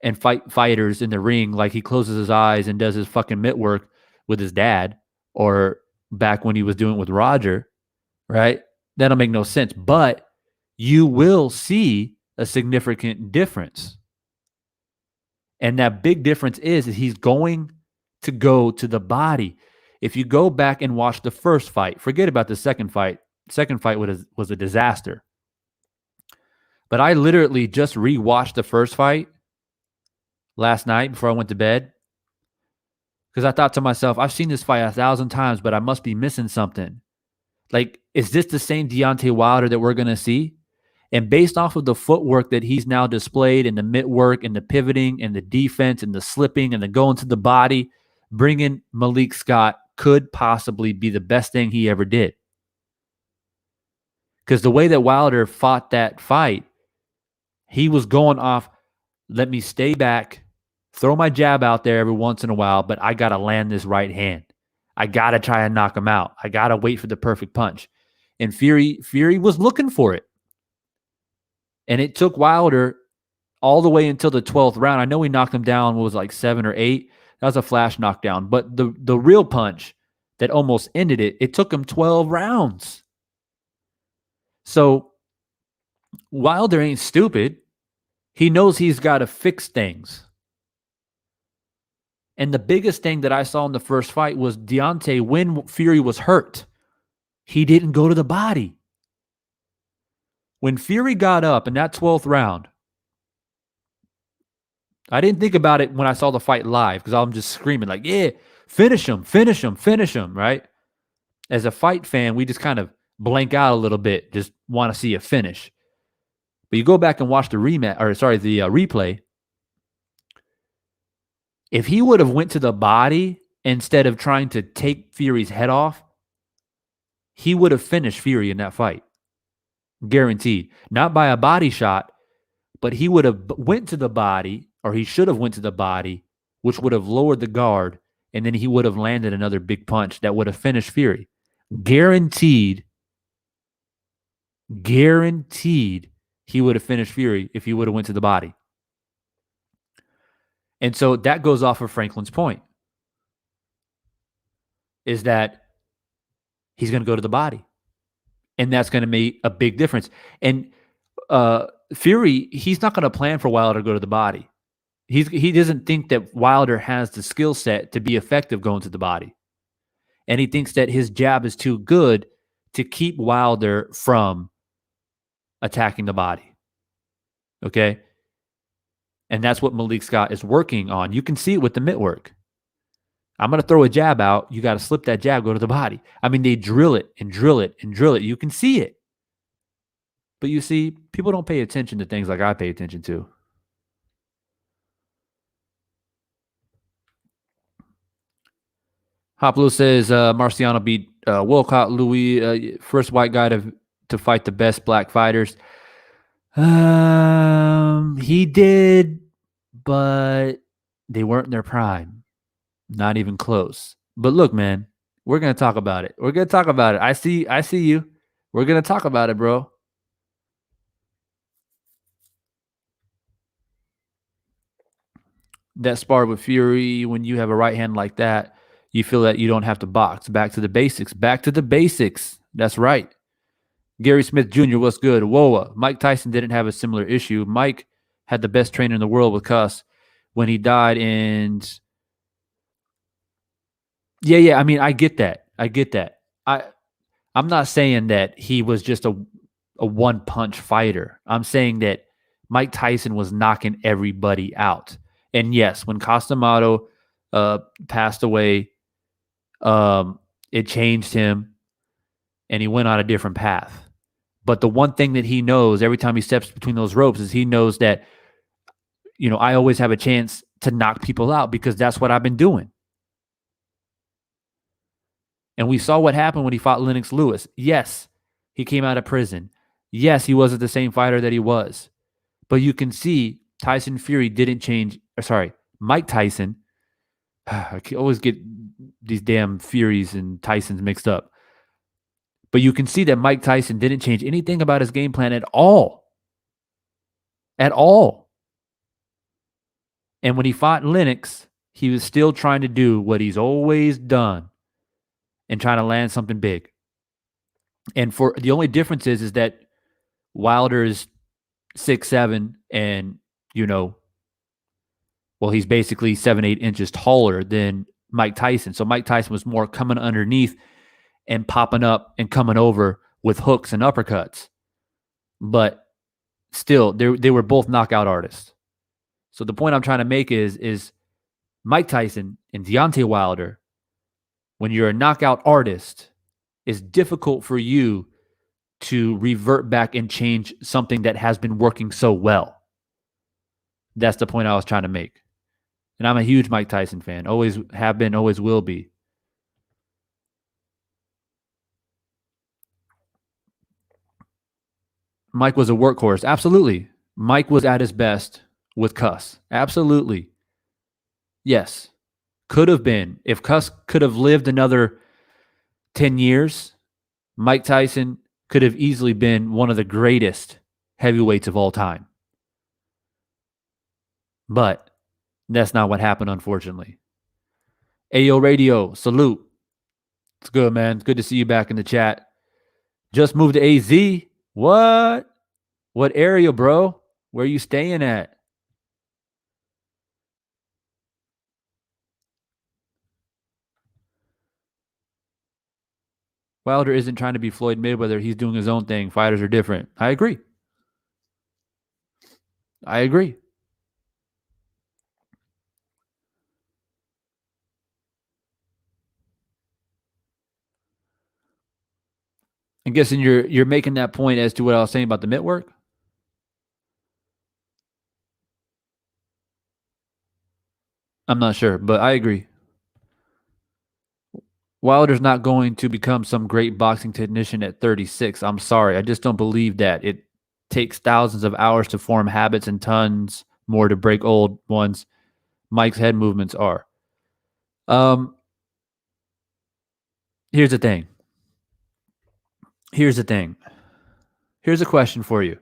and fight fighters in the ring like he closes his eyes and does his fucking mitt work with his dad, or back when he was doing it with Roger, right? That'll make no sense. But you will see a significant difference. And that big difference is that he's going to go to the body. If you go back and watch the first fight, forget about the second fight. Second fight was a disaster. But I literally just rewatched the first fight last night before I went to bed, because I thought to myself, I've seen this fight 1,000 times, but I must be missing something. Like, is this the same Deontay Wilder that we're going to see? And based off of the footwork that he's now displayed, and the mitt work and the pivoting and the defense and the slipping and the going to the body, bringing Malik Scott could possibly be the best thing he ever did. Because the way that Wilder fought that fight, he was going off, let me stay back, throw my jab out there every once in a while, but I got to land this right hand. I got to try and knock him out. I got to wait for the perfect punch. And Fury was looking for it. And it took Wilder all the way until the 12th round. I know he knocked him down, what was it, like 7 or 8. That was a flash knockdown. But the real punch that almost ended it, it took him 12 rounds. So Wilder ain't stupid. He knows he's got to fix things. And the biggest thing that I saw in the first fight was Deontay, when Fury was hurt, he didn't go to the body. When Fury got up in that 12th round, I didn't think about it when I saw the fight live, because I'm just screaming like, yeah, finish him, finish him, finish him, right? As a fight fan, we just kind of blank out a little bit, just want to see a finish. But you go back and watch the replay. If he would have went to the body instead of trying to take Fury's head off, he would have finished Fury in that fight. Guaranteed. Not by a body shot, but he would have went to the body, or he should have went to the body, which would have lowered the guard, and then he would have landed another big punch that would have finished Fury. Guaranteed he would have finished Fury if he would have went to the body. And so that goes off of Franklin's point, is that he's going to go to the body. And that's going to make a big difference. And Fury, he's not going to plan for Wilder to go to the body. He doesn't think that Wilder has the skill set to be effective going to the body. And he thinks that his jab is too good to keep Wilder from attacking the body. Okay? And that's what Malik Scott is working on. You can see it with the mitt work. I'm going to throw a jab out. You got to slip that jab, go to the body. I mean, they drill it and drill it and drill it. You can see it. But you see, people don't pay attention to things like I pay attention to. Hop Blue says Marciano beat Wolcott Louis, first white guy to fight the best black fighters. He did, but they weren't in their prime. Not even close. But look, man, we're going to talk about it. We're going to talk about it. I see you. We're going to talk about it, bro. That spar with Fury, when you have a right hand like that, you feel that you don't have to box. Back to the basics. Back to the basics. That's right. Gary Smith Jr., what's good? Whoa. Mike Tyson didn't have a similar issue. Mike had the best trainer in the world with Cuss when he died, and yeah. I mean, I get that. I'm not saying that he was just a one-punch fighter. I'm saying that Mike Tyson was knocking everybody out. And yes, when Costamato passed away, it changed him, and he went on a different path. But the one thing that he knows every time he steps between those ropes is he knows that, I always have a chance to knock people out, because that's what I've been doing. And we saw what happened when he fought Lennox Lewis. Yes, he came out of prison. Yes, he wasn't the same fighter that he was. But you can see Tyson Fury didn't change. Mike Tyson I always get these damn Furies and Tysons mixed up. But you can see that Mike Tyson didn't change anything about his game plan at all. At all. And when he fought Lennox, he was still trying to do what he's always done and trying to land something big. And for the only difference is that Wilder is 6'7" and, he's basically 7-8 inches taller than Mike Tyson. So Mike Tyson was more coming underneath and popping up and coming over with hooks and uppercuts. But still, they were both knockout artists. So the point I'm trying to make is Mike Tyson and Deontay Wilder, when you're a knockout artist, it's difficult for you to revert back and change something that has been working so well. That's the point I was trying to make. And I'm a huge Mike Tyson fan. Always have been, always will be. Mike was a workhorse. Absolutely. Mike was at his best with Cuss. Absolutely. Yes. Could have been. If Cuss could have lived another 10 years, Mike Tyson could have easily been one of the greatest heavyweights of all time. But that's not what happened, unfortunately. Ayo Radio, salute. It's good, man. It's good to see you back in the chat. Just moved to AZ. What? What area, bro? Where are you staying at? Wilder isn't trying to be Floyd Mayweather. He's doing his own thing. Fighters are different. I agree. I'm guessing you're making that point as to what I was saying about the mitt work. I'm not sure, but I agree. Wilder's not going to become some great boxing technician at 36. I'm sorry. I just don't believe that. It takes thousands of hours to form habits and tons more to break old ones. Mike's head movements are. Here's the thing. Here's a question for you.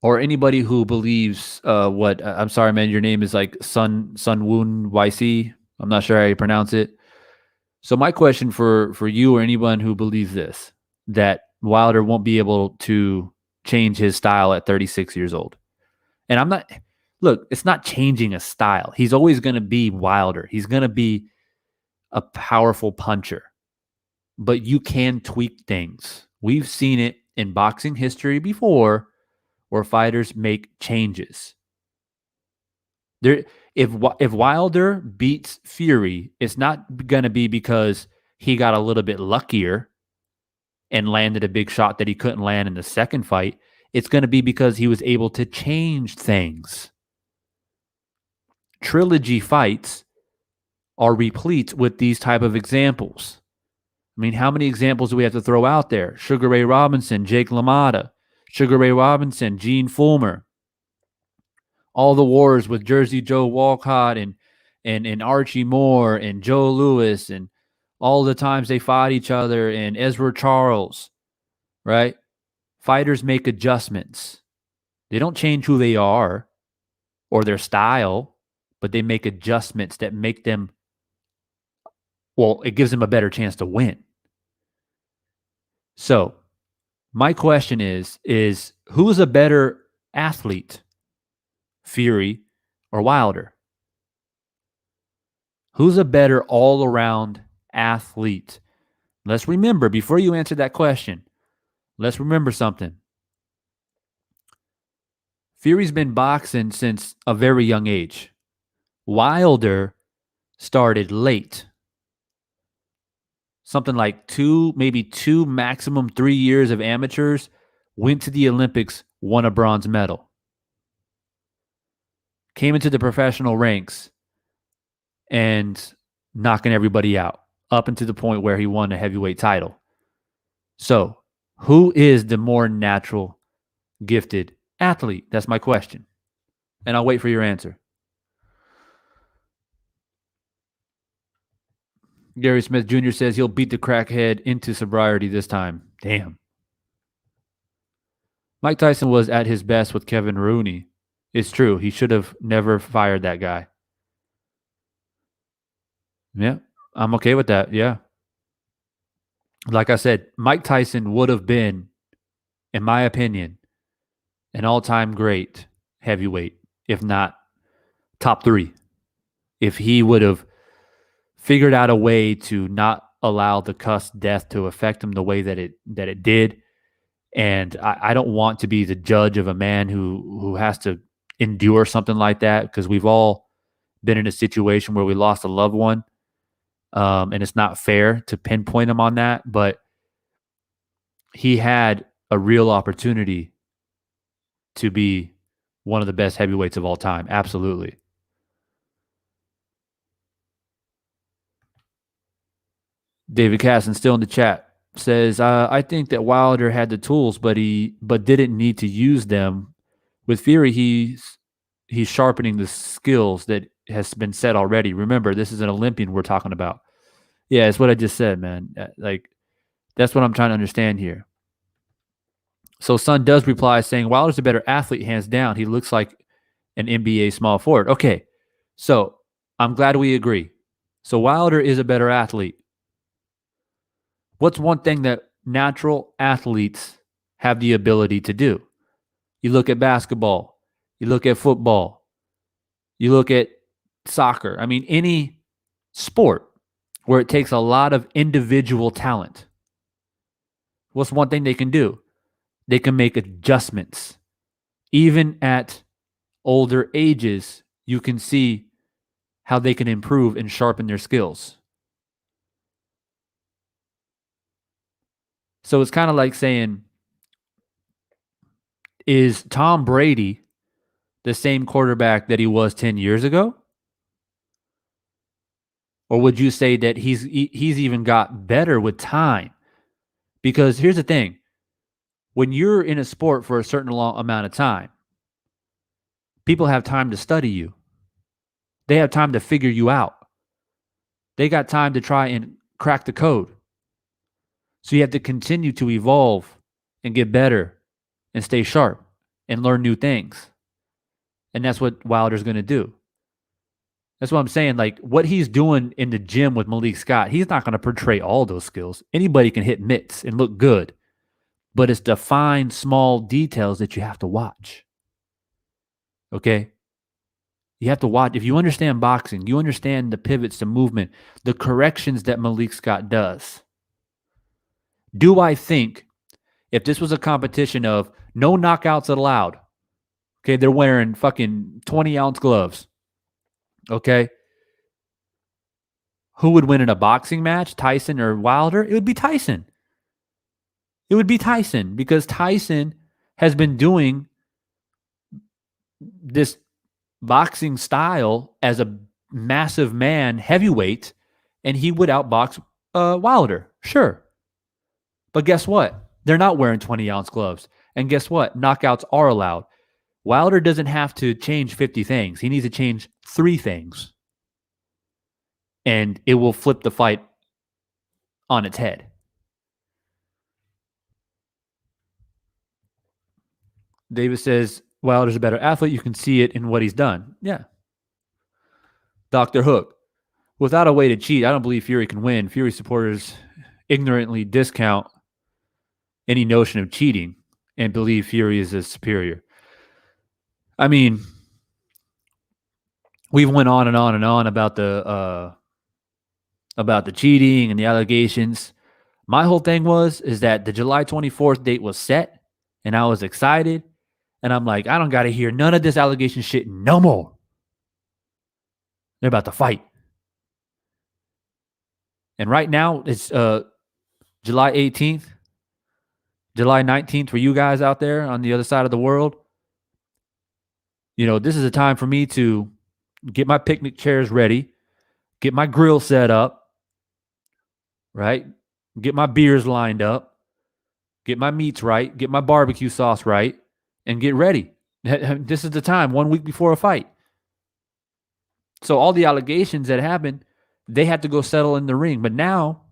Or anybody who believes I'm sorry, man, your name is like Sun Woon YC. I'm not sure how you pronounce it. So my question for you or anyone who believes this, that Wilder won't be able to change his style at 36 years old. And it's not changing a style. He's always going to be Wilder. He's going to be a powerful puncher. But you can tweak things. We've seen it in boxing history before where fighters make changes. If Wilder beats Fury, it's not going to be because he got a little bit luckier and landed a big shot that he couldn't land in the second fight. It's going to be because he was able to change things. Trilogy fights are replete with these type of examples. I mean, how many examples do we have to throw out there? Sugar Ray Robinson, Jake LaMotta, Sugar Ray Robinson, Gene Fullmer. All the wars with Jersey Joe Walcott and Archie Moore and Joe Louis and all the times they fought each other and Ezra Charles, right? Fighters make adjustments. They don't change who they are or their style, but they make adjustments that make them, it gives them a better chance to win. So my question is who's a better athlete, Fury or Wilder? Who's a better all-around athlete? Let's remember, before you answer that question, let's remember something. Fury's been boxing since a very young age. Wilder started late. Something like 2, maximum 3 years of amateurs, went to the Olympics, won a bronze medal. Came into the professional ranks and knocking everybody out up into the point where he won a heavyweight title. So, who is the more natural, gifted athlete? That's my question. And I'll wait for your answer. Gary Smith Jr. says he'll beat the crackhead into sobriety this time. Damn. Mike Tyson was at his best with Kevin Rooney. It's true. He should have never fired that guy. Yeah, I'm okay with that. Yeah. Like I said, Mike Tyson would have been, in my opinion, an all-time great heavyweight, if not top 3. If he would have figured out a way to not allow the cuss death to affect him the way that it did. And I don't want to be the judge of a man who has to endure something like that, because we've all been in a situation where we lost a loved one. And it's not fair to pinpoint him on that, but he had a real opportunity to be one of the best heavyweights of all time. Absolutely. David Casson, still in the chat, says, I think that Wilder had the tools, but didn't need to use them. With Fury, he's sharpening the skills that has been said already. Remember, this is an Olympian we're talking about. Yeah, it's what I just said, man. Like, that's what I'm trying to understand here. So Son does reply saying, Wilder's a better athlete, hands down. He looks like an NBA small forward. Okay, so I'm glad we agree. So Wilder is a better athlete. What's one thing that natural athletes have the ability to do? You look at basketball. You look at football. You look at soccer. I mean, any sport where it takes a lot of individual talent. What's one thing they can do? They can make adjustments. Even at older ages, you can see how they can improve and sharpen their skills. So it's kind of like saying, is Tom Brady the same quarterback that he was 10 years ago? Or would you say that he's even got better with time? Because here's the thing. When you're in a sport for a certain long amount of time, people have time to study you. They have time to figure you out. They got time to try and crack the code. So you have to continue to evolve and get better and stay sharp and learn new things. And that's what Wilder's going to do. That's what I'm saying. Like, what he's doing in the gym with Malik Scott, he's not going to portray all those skills. Anybody can hit mitts and look good, but it's the fine, small details that you have to watch. Okay? You have to watch. If you understand boxing, you understand the pivots, the movement, the corrections that Malik Scott does. Do I think if this was a competition of no knockouts allowed, okay, they're wearing fucking 20-ounce gloves, okay, who would win in a boxing match, Tyson or Wilder? It would be Tyson. It would be Tyson, because Tyson has been doing this boxing style as a massive man, heavyweight, and he would outbox Wilder, sure. But guess what? They're not wearing 20-ounce gloves. And guess what? Knockouts are allowed. Wilder doesn't have to change 50 things. He needs to change 3 things. And it will flip the fight on its head. Davis says, Wilder's a better athlete. You can see it in what he's done. Yeah. Dr. Hook. Without a way to cheat, I don't believe Fury can win. Fury supporters ignorantly discount any notion of cheating and believe Fury is as superior. I mean, we've went on and on and on about the cheating and the allegations. My whole thing is that the July 24th date was set, and I was excited, and I'm like, I don't got to hear none of this allegation shit no more. They're about to fight. And right now, it's July 18th, July 19th for you guys out there on the other side of the world. You know, this is a time for me to get my picnic chairs ready, get my grill set up, right? Get my beers lined up, get my meats right, get my barbecue sauce right, and get ready. This is the time, 1 week before a fight. So all the allegations that happened, They had to go settle in the ring. But now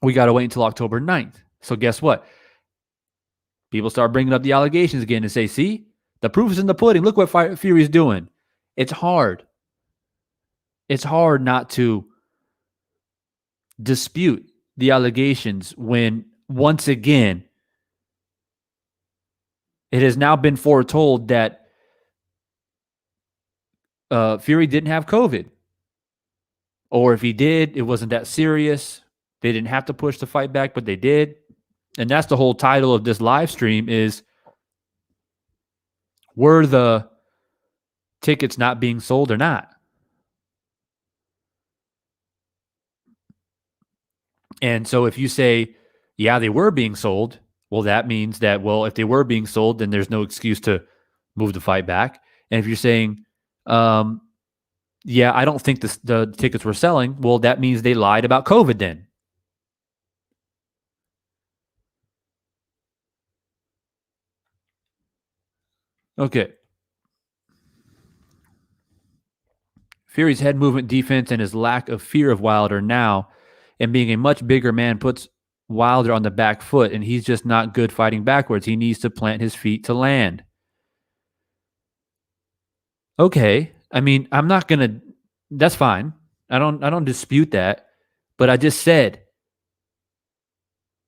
we got to wait until October 9th. So guess what? People start bringing up the allegations again and say, see, the proof is in the pudding. Look what Fury's doing. It's hard. It's hard not to dispute the allegations when, once again, it has now been foretold that Fury didn't have COVID. Or if he did, it wasn't that serious. They didn't have to push the fight back, but they did. And that's the whole title of this live stream is, were the tickets not being sold or not? And so if you say, yeah, they were being sold, well, that means that, well, if they were being sold, then there's no excuse to move the fight back. And if you're saying, yeah, I don't think the tickets were selling, well, that means they lied about COVID then. Okay. Fury's head movement defense and his lack of fear of Wilder now, and being a much bigger man, puts Wilder on the back foot, and he's just not good fighting backwards. He needs to plant his feet to land. Okay. I mean, I'm not going to, that's fine. I don't dispute that, but I just said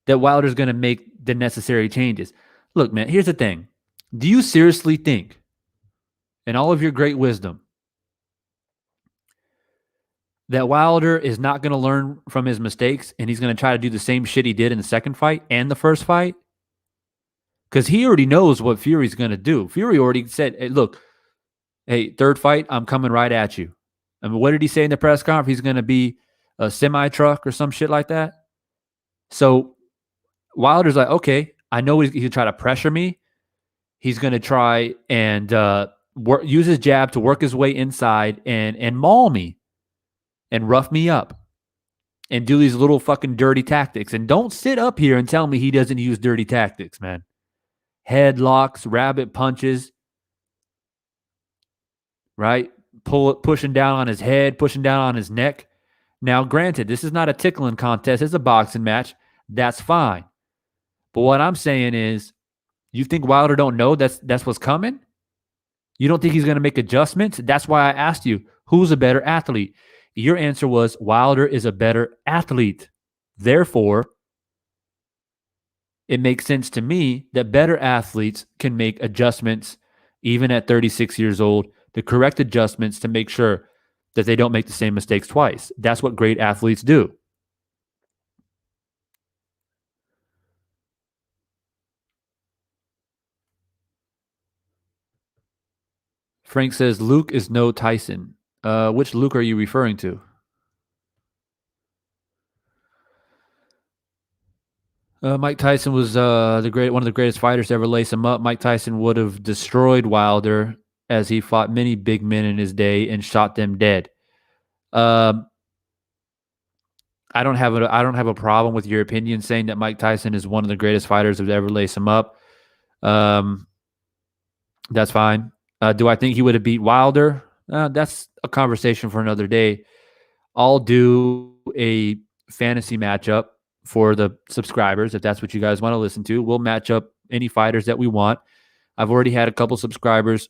that Wilder's going to make the necessary changes. Look, man, here's the thing. Do you seriously think, in all of your great wisdom, that Wilder is not going to learn from his mistakes and he's going to try to do the same shit he did in the second fight and the first fight? Because he already knows what Fury's going to do. Fury already said, hey, look, hey, third fight, I'm coming right at you. I mean, what did he say in the press conference? He's going to be a semi-truck or some shit like that. So Wilder's like, okay, I know he'll try to pressure me. He's going to try and use his jab to work his way inside and maul me and rough me up and do these little fucking dirty tactics. And don't sit up here and tell me he doesn't use dirty tactics, man. Headlocks, rabbit punches, right? Pushing down on his head, pushing down on his neck. Now, granted, this is not a tickling contest. It's a boxing match. That's fine. But what I'm saying is, you think Wilder don't know that's what's coming? You don't think he's going to make adjustments? That's why I asked you, who's a better athlete? Your answer was Wilder is a better athlete. Therefore, it makes sense to me that better athletes can make adjustments even at 36 years old, the correct adjustments to make sure that they don't make the same mistakes twice. That's what great athletes do. Frank says, Luke is no Tyson. Which Luke are you referring to? Mike Tyson was one of the greatest fighters to ever lace him up. Mike Tyson would have destroyed Wilder as he fought many big men in his day and shot them dead. I don't have a problem with your opinion saying that Mike Tyson is one of the greatest fighters to ever lace him up. That's fine. Do I think he would have beat Wilder? That's a conversation for another day. I'll do a fantasy matchup for the subscribers, if that's what you guys want to listen to. We'll match up any fighters that we want. I've already had a couple subscribers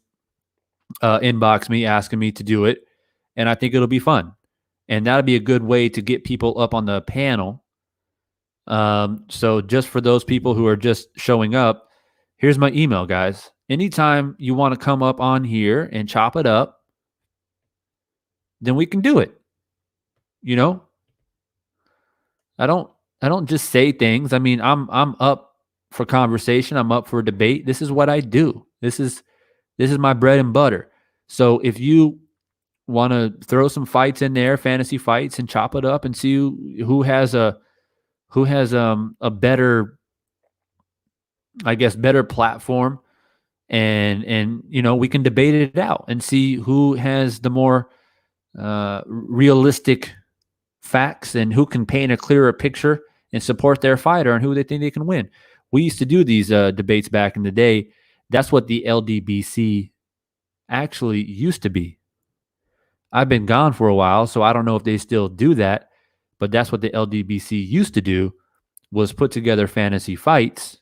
inbox me asking me to do it, and I think it'll be fun. And that'll be a good way to get people up on the panel. So just for those people who are just showing up, here's my email, guys. Anytime you want to come up on here and chop it up, then we can do it. You know, I don't just say things. I mean, I'm up for conversation. I'm up for debate. This is what I do. This is my bread and butter. So if you want to throw some fights in there, fantasy fights, and chop it up and see who has a better, I guess, better platform, and you know, we can debate it out and see who has the more realistic facts and who can paint a clearer picture and support their fighter and who they think they can win. We used to do these debates back in the day. That's what the LDBC actually used to be. I've been gone for a while, so I don't know if they still do that, but that's what the LDBC used to do, was put together fantasy fights,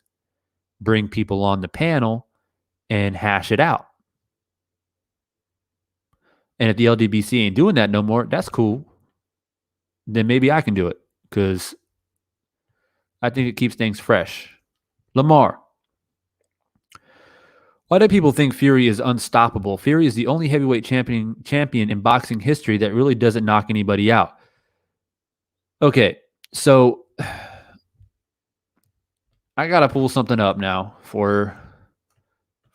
bring people on the panel, and hash it out. And if the LDBC ain't doing that no more, that's cool. Then maybe I can do it because I think it keeps things fresh. Lamar. Why do people think Fury is unstoppable? Fury is the only heavyweight champion in boxing history that really doesn't knock anybody out. Okay, so I got to pull something up now for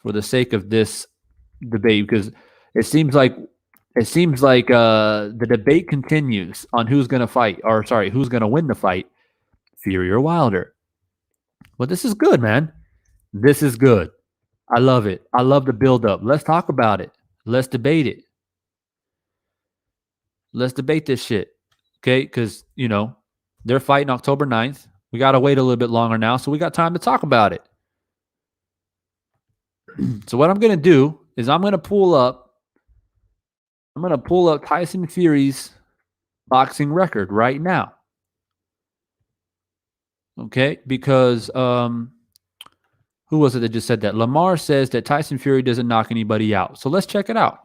the sake of this debate, because it seems like the debate continues on who's going to fight, or sorry, who's going to win the fight, Fury or Wilder. But this is good, man. This is good. I love it. I love the build-up. Let's talk about it. Let's debate it. Let's debate this shit, okay? Because, you know, they're fighting October 9th. We got to wait a little bit longer now, so we got time to talk about it. So what I'm going to do is I'm going to pull up Tyson Fury's boxing record right now. Okay? Because who was it that just said that? Lamar says that Tyson Fury doesn't knock anybody out. So let's check it out.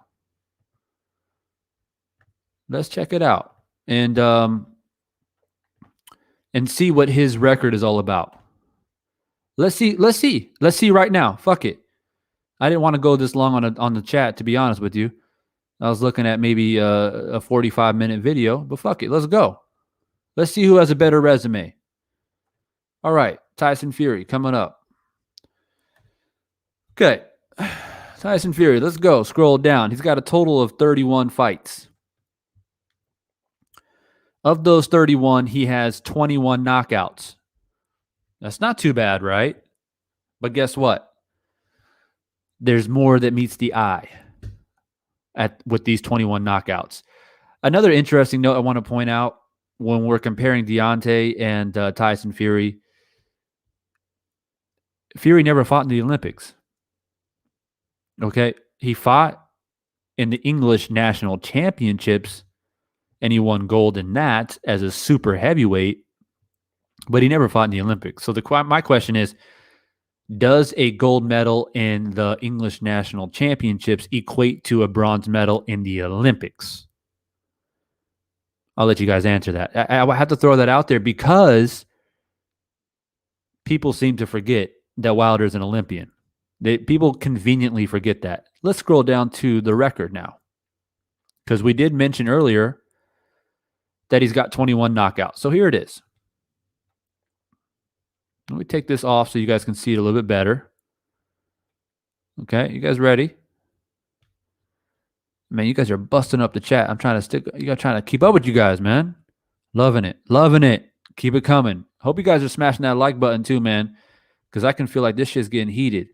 Let's check it out and see what his record is all about. Let's see right now. Fuck it. I didn't want to go this long on the chat, to be honest with you. I was looking at maybe a 45-minute video, but fuck it. Let's go. Let's see who has a better resume. All right. Tyson Fury coming up. Okay. Tyson Fury, let's go. Scroll down. He's got a total of 31 fights. Of those 31, he has 21 knockouts. That's not too bad, right? But guess what? There's more that meets the eye with these 21 knockouts. Another interesting note I want to point out when we're comparing Deontay and Tyson Fury, Fury never fought in the Olympics. Okay? He fought in the English National Championships, and he won gold in that as a super heavyweight, but he never fought in the Olympics. So my question is, does a gold medal in the English National Championships equate to a bronze medal in the Olympics? I'll let you guys answer that. I have to throw that out there because people seem to forget that Wilder's an Olympian. People conveniently forget that. Let's scroll down to the record now, because we did mention earlier that he's got 21 knockouts. So here it is. Let me take this off so you guys can see it a little bit better. Okay, you guys ready? Man, you guys are busting up the chat. I'm trying to keep up with you guys, man. Loving it. Loving it. Keep it coming. Hope you guys are smashing that like button too, man, because I can feel like this shit's getting heated.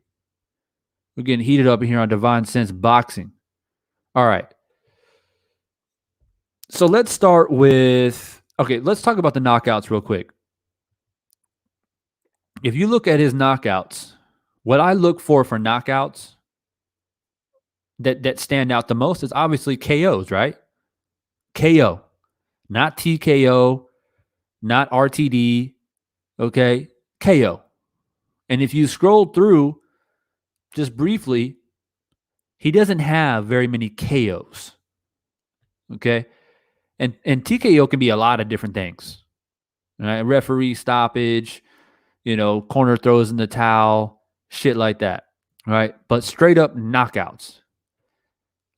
We're getting heated up here on Divine Sense Boxing. All right. So let's start with, let's talk about the knockouts real quick. If you look at his knockouts, what I look for knockouts that stand out the most is obviously KOs, right? KO, not TKO, not RTD, okay? KO. And if you scroll through just briefly, he doesn't have very many KOs, okay? And TKO can be a lot of different things, right? Referee stoppage, corner throws in the towel, shit like that, right? But straight up knockouts.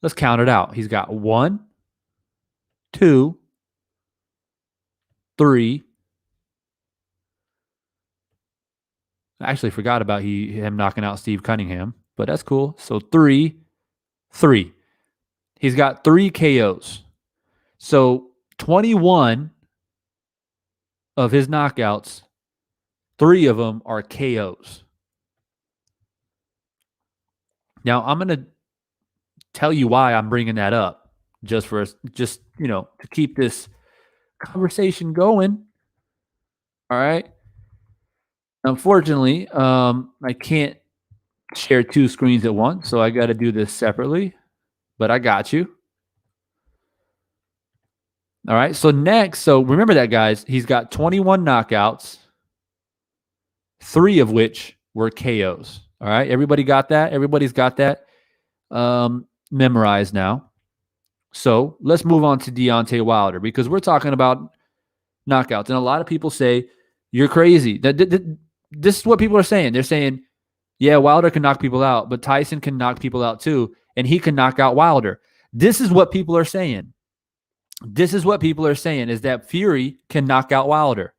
Let's count it out. He's got 1, 2, 3. I actually forgot about him knocking out Steve Cunningham, but that's cool. So 3. He's got 3 KOs. So 21 of his knockouts, 3 of them are KOs. Now, I'm going to tell you why I'm bringing that up, just to keep this conversation going. All right. Unfortunately, I can't share 2 screens at once, so I got to do this separately, but I got you. All right. So next, so remember that, guys. He's got 21 knockouts, 3 of which were KOs. All right. Everybody got that? Everybody's got that memorized now. So let's move on to Deontay Wilder, because we're talking about knockouts. And a lot of people say, you're crazy. This is what people are saying. They're saying, yeah, Wilder can knock people out, but Tyson can knock people out too, and he can knock out Wilder. This is what people are saying. This is what people are saying, is that Fury can knock out Wilder.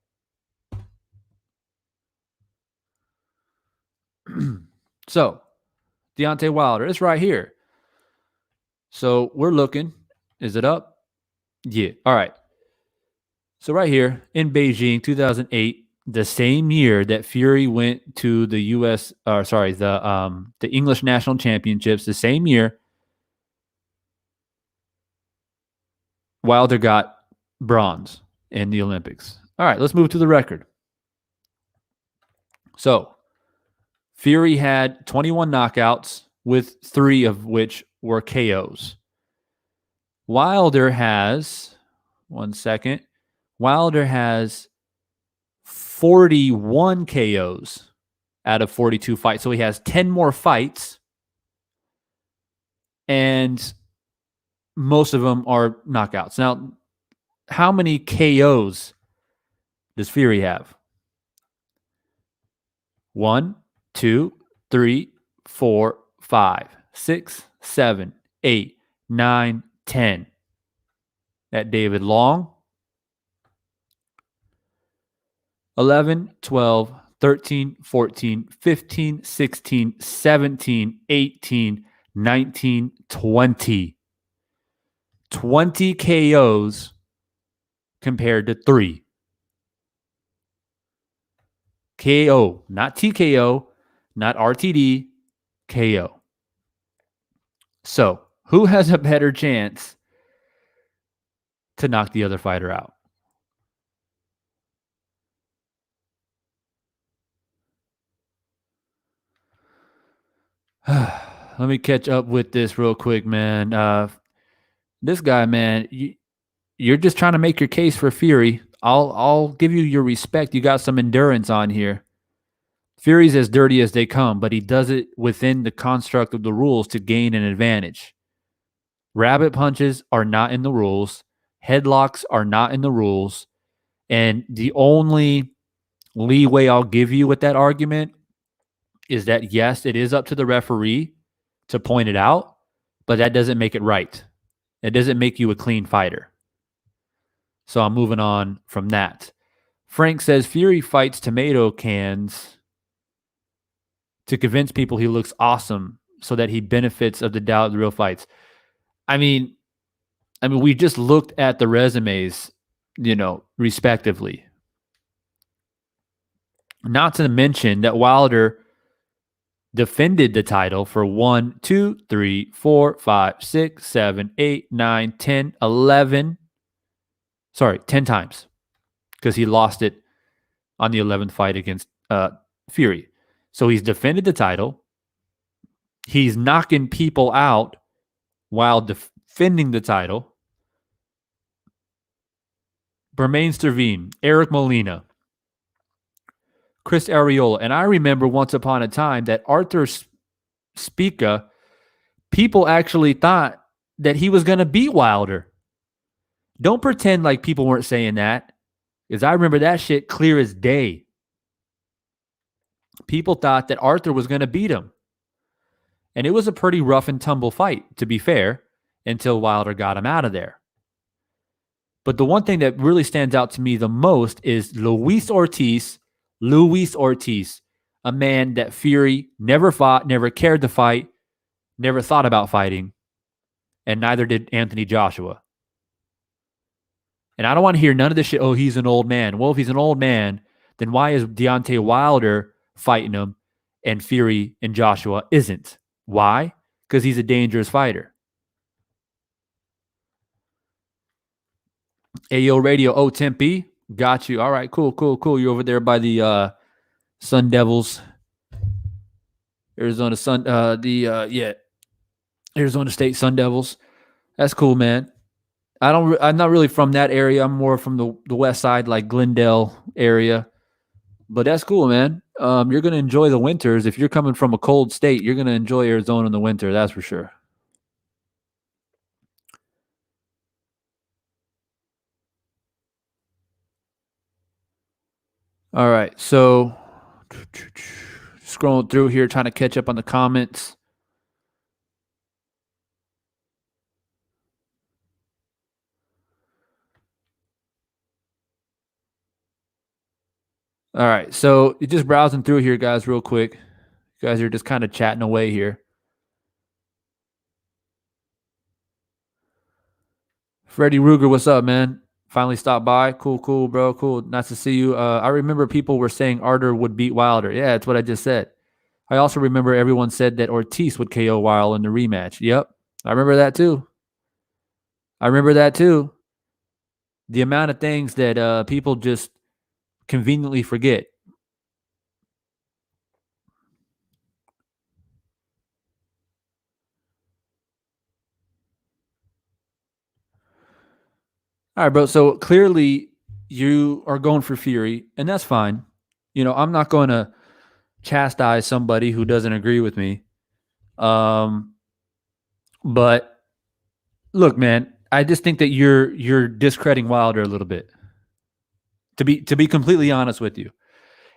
So, Deontay Wilder, it's right here. So, we're looking. Is it up? Yeah. All right. So, right here in Beijing, 2008, the same year that Fury went to the the English National Championships, the same year, Wilder got bronze in the Olympics. All right, let's move to the record. So, Fury had 21 knockouts, with 3 of which were KOs. Wilder has, 41 KOs out of 42 fights. So he has 10 more fights, and most of them are knockouts. Now, how many KOs does Fury have? 1, 2, 3, 4, 5, 6, 7, 8, 9, 10. That David Long. 11, 12, 13, 14, 15, 16, 17, 18, 19, 20. 20 KOs compared to 3. KO, not TKO, not RTD, KO. So, who has a better chance to knock the other fighter out? Let me catch up with this real quick, man. This guy, man, you're just trying to make your case for Fury. I'll give you your respect. You got some endurance on here. Fury's as dirty as they come, but he does it within the construct of the rules to gain an advantage. Rabbit punches are not in the rules. Headlocks are not in the rules. And the only leeway I'll give you with that argument is that, yes, it is up to the referee to point it out, but that doesn't make it right. It doesn't make you a clean fighter. So I'm moving on from that. Frank says Fury fights tomato cans to convince people he looks awesome so that he benefits of the doubt of the real fights. I mean, we just looked at the resumes, respectively. Not to mention that Wilder defended the title for 1, 2, 3, 4, 5, 6, 7, 8, 9, 10, 11. Sorry, 10 times, because he lost it on the 11th fight against Fury. So he's defended the title. He's knocking people out while defending the title. Bermain Stervin, Eric Molina, Chris Arreola. And I remember once upon a time that Arthur Spica, people actually thought that he was going to beat Wilder. Don't pretend like people weren't saying that, because I remember that shit clear as day. People thought that Arthur was going to beat him. And it was a pretty rough and tumble fight, to be fair, until Wilder got him out of there. But the one thing that really stands out to me the most is Luis Ortiz, a man that Fury never fought, never cared to fight, never thought about fighting, and neither did Anthony Joshua. And I don't want to hear none of this shit, oh, he's an old man. Well, if he's an old man, then why is Deontay Wilder fighting him and Fury and Joshua isn't? Why? Because he's a dangerous fighter. Ayo Radio, oh, Tempe, got you. All right, cool. You're over there by the Sun Devils. Arizona State Sun Devils. That's cool, man. I'm not really from that area. I'm more from the west side, like Glendale area. But that's cool, man. You're gonna enjoy the winters. If you're coming from a cold state, you're gonna enjoy Arizona in the winter. That's for sure. All right, so scrolling through here, trying to catch up on the comments. All right, so you're just browsing through here, guys, real quick. You guys are just kind of chatting away here. Freddie Ruger, what's up, man? Finally stopped by. Cool, bro. Cool. Nice to see you. I remember people were saying Arter would beat Wilder. Yeah, that's what I just said. I also remember everyone said that Ortiz would KO Wilder in the rematch. Yep, I remember that too. The amount of things that people just conveniently forget. All right, bro. So clearly you are going for Fury, and that's fine. I'm not going to chastise somebody who doesn't agree with me. But look, man, I just think that you're discrediting Wilder a little bit. To be completely honest with you.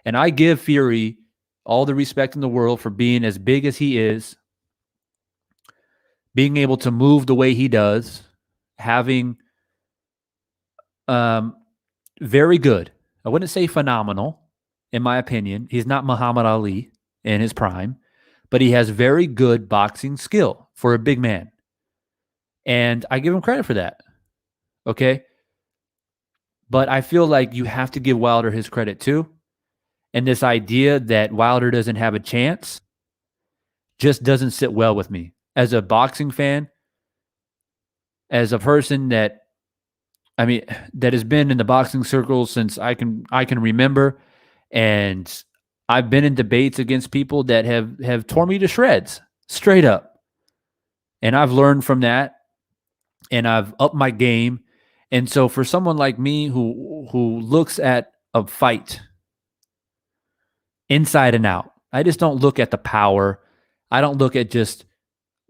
And I give Fury all the respect in the world for being as big as he is, being able to move the way he does, having very good. I wouldn't say phenomenal, in my opinion. He's not Muhammad Ali in his prime, but he has very good boxing skill for a big man. And I give him credit for that. Okay? But I feel like you have to give Wilder his credit too. And this idea that Wilder doesn't have a chance just doesn't sit well with me. As a boxing fan, as a person that has been in the boxing circle since I can remember, and I've been in debates against people that have torn me to shreds, straight up. And I've learned from that, and I've upped my game. And so for someone like me who looks at a fight inside and out, I just don't look at the power. I don't look at just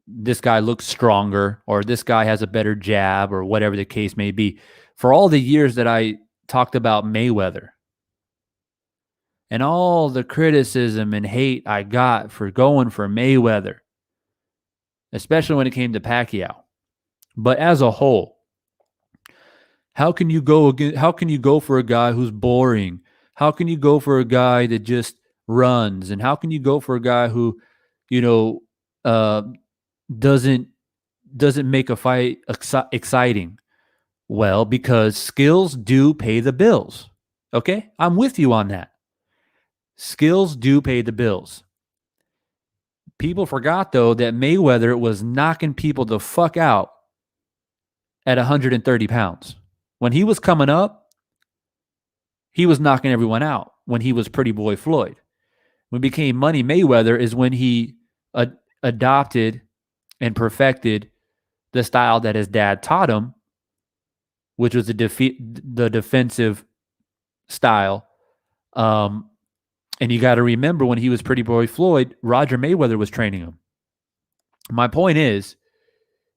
this guy looks stronger or this guy has a better jab or whatever the case may be. For all the years that I talked about Mayweather and all the criticism and hate I got for going for Mayweather, especially when it came to Pacquiao. But as a whole, how can you go for a guy who's boring? How can you go for a guy that just runs? And how can you go for a guy who, doesn't make a fight exciting? Well, because skills do pay the bills. Okay? I'm with you on that. Skills do pay the bills. People forgot, though, that Mayweather was knocking people the fuck out at 130 pounds. When he was coming up, he was knocking everyone out when he was Pretty Boy Floyd. When he became Money Mayweather is when he adopted and perfected the style that his dad taught him, which was the defensive style. And you got to remember, when he was Pretty Boy Floyd, Roger Mayweather was training him. My point is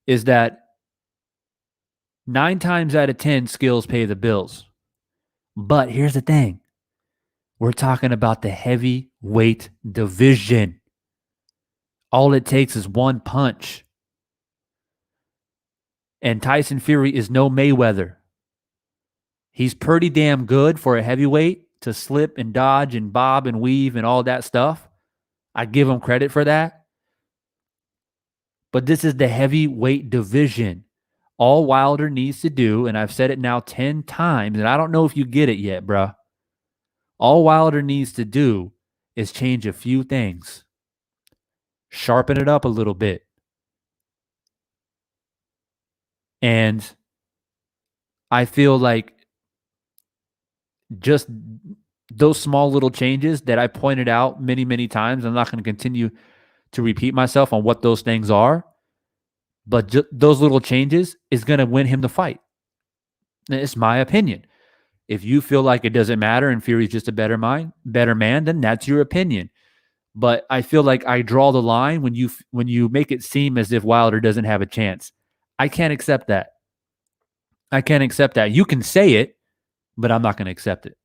that 9 times out of 10, skills pay the bills. But here's the thing. We're talking about the heavyweight division. All it takes is one punch. And Tyson Fury is no Mayweather. He's pretty damn good for a heavyweight to slip and dodge and bob and weave and all that stuff. I give him credit for that. But this is the heavyweight division. All Wilder needs to do, and I've said it now 10 times, and I don't know if you get it yet, bruh. All Wilder needs to do is change a few things. Sharpen it up a little bit. And I feel like just those small little changes that I pointed out many, many times, I'm not going to continue to repeat myself on what those things are, but those little changes is going to win him the fight. It's my opinion. If you feel like it doesn't matter and Fury's just a better man, then that's your opinion. But I feel like I draw the line when you make it seem as if Wilder doesn't have a chance. I can't accept that. I can't accept that. You can say it, but I'm not going to accept it.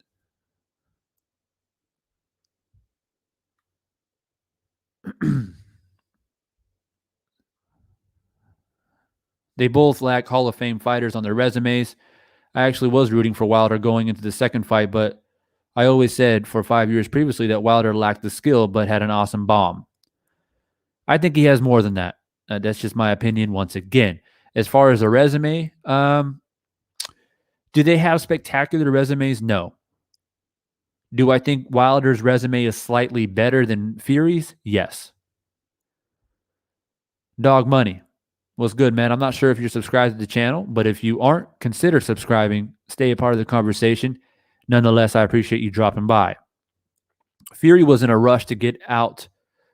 They both lack Hall of Fame fighters on their resumes. I actually was rooting for Wilder going into the second fight, but I always said for 5 years previously that Wilder lacked the skill but had an awesome bomb. I think he has more than that. That's just my opinion once again. As far as a resume, do they have spectacular resumes? No. Do I think Wilder's resume is slightly better than Fury's? Yes. Dog Money. What's good, man? I'm not sure if you're subscribed to the channel, but if you aren't, consider subscribing. Stay a part of the conversation. Nonetheless, I appreciate you dropping by. Fury was in a rush to get out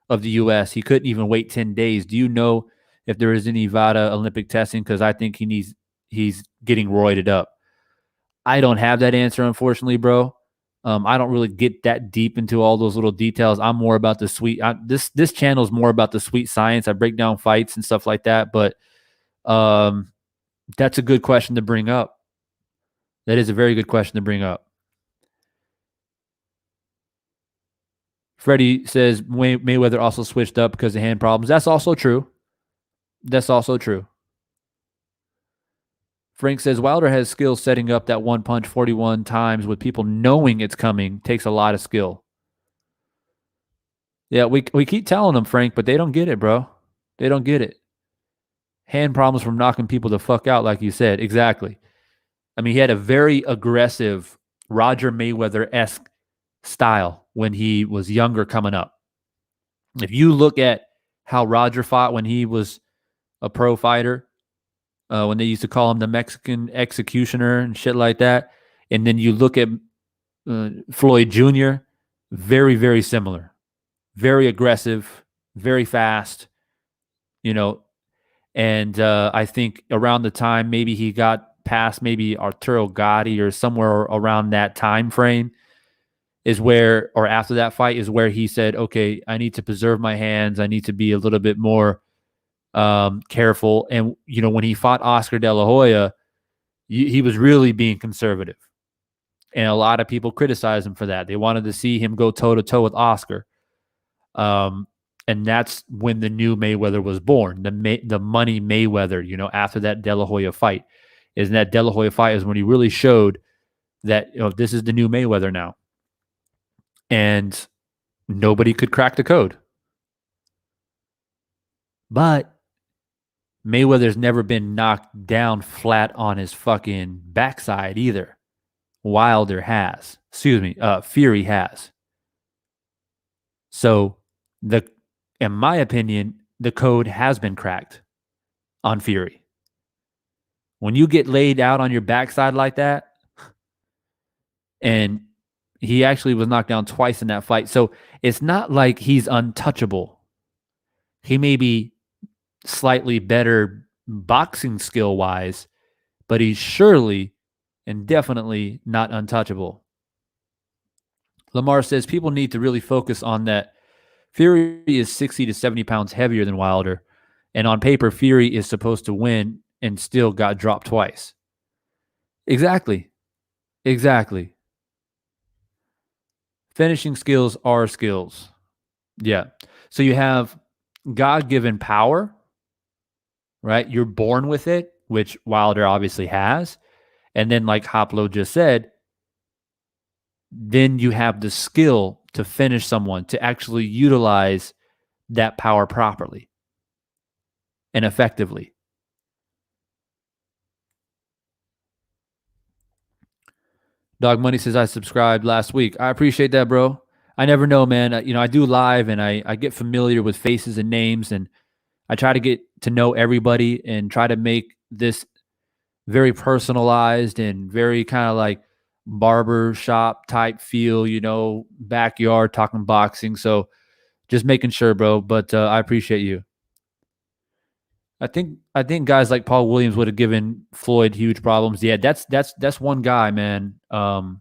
of the U.S. He couldn't even wait 10 days. Do you know if there is any VADA Olympic testing? Because I think he's getting roided up. I don't have that answer, unfortunately, bro. I don't really get that deep into all those little details. I'm more about the sweet. This channel is more about the sweet science. I break down fights and stuff like that. But that's a good question to bring up. That is a very good question to bring up. Freddie says Mayweather also switched up because of hand problems. That's also true. That's also true. Frank says Wilder has skill setting up that one punch 41 times with people knowing it's coming. Takes a lot of skill. Yeah, we keep telling them, Frank, but they don't get it, bro. They don't get it. Hand problems from knocking people the fuck out, like you said. Exactly. I mean, he had a very aggressive Roger Mayweather-esque style when he was younger coming up. If you look at how Roger fought when he was a pro fighter, when they used to call him the Mexican executioner and shit like that, and then you look at Floyd Jr., very, very similar. Very aggressive, very fast, and I think around the time maybe he got past maybe Arturo Gatti or somewhere around that time frame is where, or after that fight is where he said, okay, I need to preserve my hands. I need to be a little bit more careful. And, when he fought Oscar De La Hoya, he was really being conservative. And a lot of people criticized him for that. They wanted to see him go toe-to-toe with Oscar. And that's when the new Mayweather was born, the money Mayweather, after that De La Hoya fight. Is that De La Hoya fight is when he really showed that this is the new Mayweather now. And nobody could crack the code. But Mayweather's never been knocked down flat on his fucking backside either. Wilder has. Fury has. So, in my opinion, the code has been cracked on Fury. When you get laid out on your backside like that, and he actually was knocked down twice in that fight. So it's not like he's untouchable. He may be slightly better boxing skill-wise, but he's surely and definitely not untouchable. Lamar says people need to really focus on that. Fury is 60 to 70 pounds heavier than Wilder, and on paper, Fury is supposed to win and still got dropped twice. Exactly. Finishing skills are skills. Yeah. So you have God-given power, right? You're born with it, which Wilder obviously has. And then, like Hoplo just said, then you have the skill to finish someone, to actually utilize that power properly and effectively. Dog Money says, I subscribed last week. I appreciate that, bro. I never know, man. I do live and I get familiar with faces and names, and I try to get to know everybody and try to make this very personalized and very kind of like barber shop type feel, backyard talking boxing. So just making sure, bro. But I appreciate you. I think guys like Paul Williams would have given Floyd huge problems. Yeah, that's one guy, man, that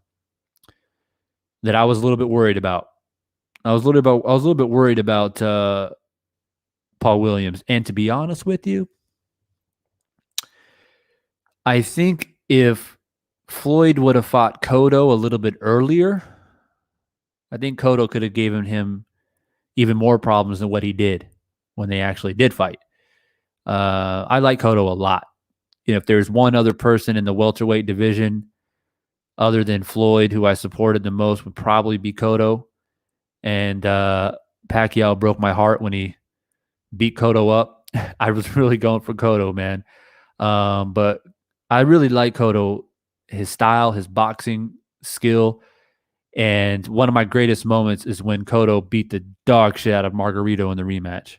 I was a little bit worried about. I was a little bit worried about Paul Williams. And to be honest with you, I think if Floyd would have fought Cotto a little bit earlier, I think Cotto could have given him even more problems than what he did when they actually did fight. I like Cotto a lot. If there's one other person in the welterweight division other than Floyd who I supported the most, would probably be Cotto. And Pacquiao broke my heart when he beat Cotto up. I was really going for Cotto, man. But I really like Cotto, his style, his boxing skill. And one of my greatest moments is when Cotto beat the dog shit out of Margarito in the rematch.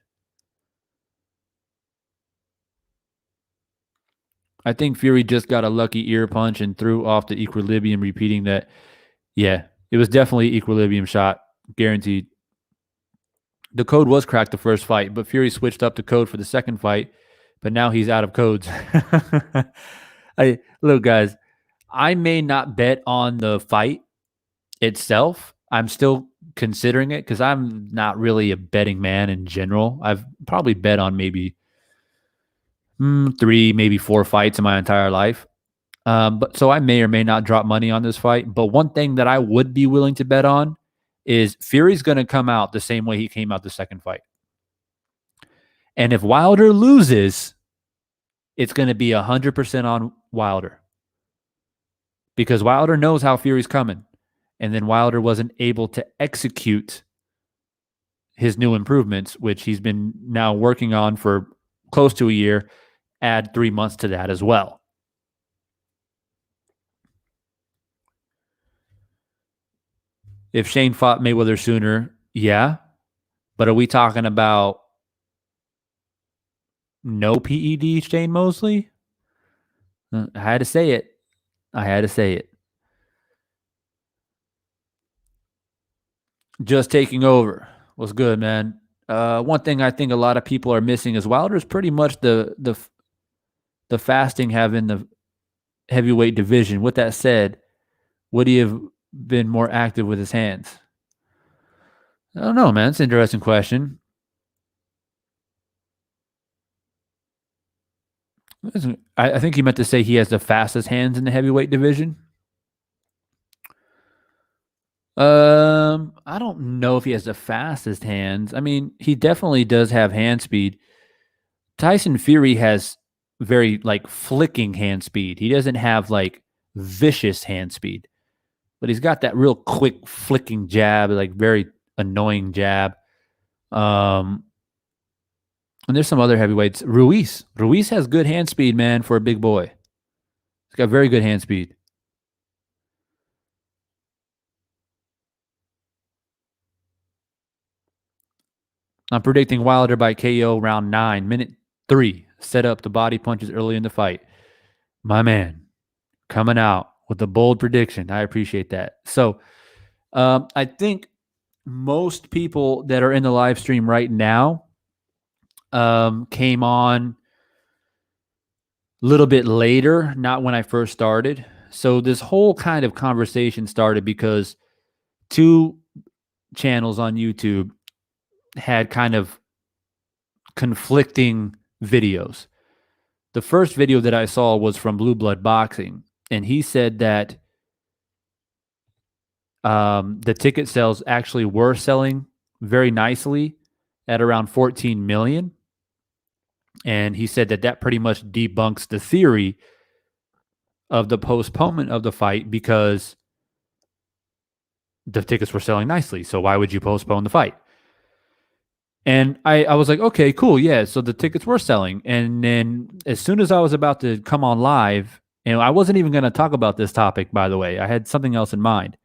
I think Fury just got a lucky ear punch and threw off the equilibrium, repeating that, yeah, it was definitely equilibrium shot, guaranteed. The code was cracked the first fight, but Fury switched up the code for the second fight, but now he's out of codes. Look, guys, I may not bet on the fight itself. I'm still considering it because I'm not really a betting man in general. I've probably bet on maybe 3, maybe 4 fights in my entire life. But so I may or may not drop money on this fight. But one thing that I would be willing to bet on is Fury's going to come out the same way he came out the second fight. And if Wilder loses, it's going to be 100% on Wilder. Because Wilder knows how Fury's coming. And then Wilder wasn't able to execute his new improvements, which he's been now working on for close to a year. Add 3 months to that as well. If Shane fought Mayweather sooner, yeah. But are we talking about no PED, Shane Mosley? I had to say it. Just taking over. What's good, man? One thing I think a lot of people are missing is Wilder's pretty much the fasting have in the heavyweight division. With that said, would he have been more active with his hands? I don't know, man. It's an interesting question. I think he meant to say he has the fastest hands in the heavyweight division. I don't know if he has the fastest hands. I mean, he definitely does have hand speed. Tyson Fury has very flicking hand speed. He doesn't have vicious hand speed, but he's got that real quick flicking jab, very annoying jab. And there's some other heavyweights. Ruiz has good hand speed, man, for a big boy. He's got very good hand speed. I'm predicting Wilder by KO round 9, minute 3. Set up the body punches early in the fight. My man, coming out with a bold prediction. I appreciate that. So I think most people that are in the live stream right now came on a little bit later, not when I first started. So this whole kind of conversation started because 2 channels on YouTube had kind of conflicting videos. The first video that I saw was from Blue Blood Boxing, and he said that the ticket sales actually were selling very nicely at around 14 million. And he said that pretty much debunks the theory of the postponement of the fight because the tickets were selling nicely. So why would you postpone the fight? And I was like, okay, cool. Yeah. So the tickets were selling. And then as soon as I was about to come on live, and I wasn't even going to talk about this topic, by the way, I had something else in mind.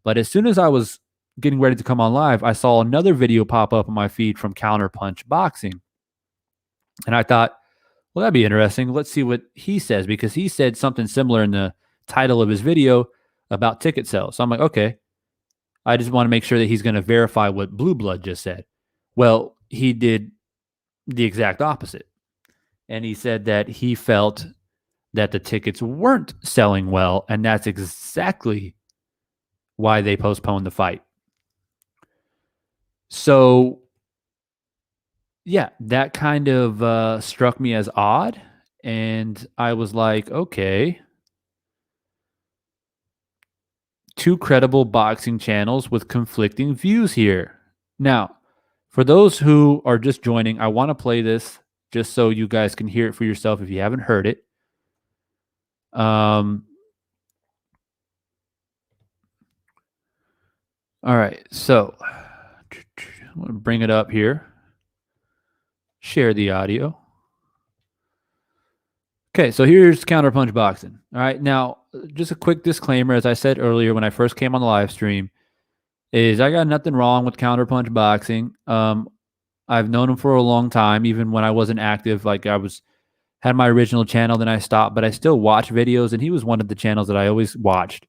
But as soon as I was getting ready to come on live, I saw another video pop up on my feed from Counterpunch Boxing. And I thought, well, that'd be interesting. Let's see what he says, because he said something similar in the title of his video about ticket sales. So I'm like, okay, I just want to make sure that he's going to verify what Blue Blood just said. Well, he did the exact opposite. and he said that he felt that the tickets weren't selling well, and that's exactly why they postponed the fight. So, yeah, that kind of struck me as odd, and I was like, okay, two credible boxing channels with conflicting views here. Now, for those who are just joining, I want to play this just so you guys can hear it for yourself if you haven't heard it. All right, so I'm going to bring it up here. Share the audio. Okay, so here's Counterpunch Boxing. All right, now just a quick disclaimer, as I said earlier when I first came on the live stream, is I got nothing wrong with Counterpunch Boxing. I've known him for a long time, even when I wasn't active. Like had my original channel, then I stopped, but I still watch videos, and he was one of the channels that I always watched.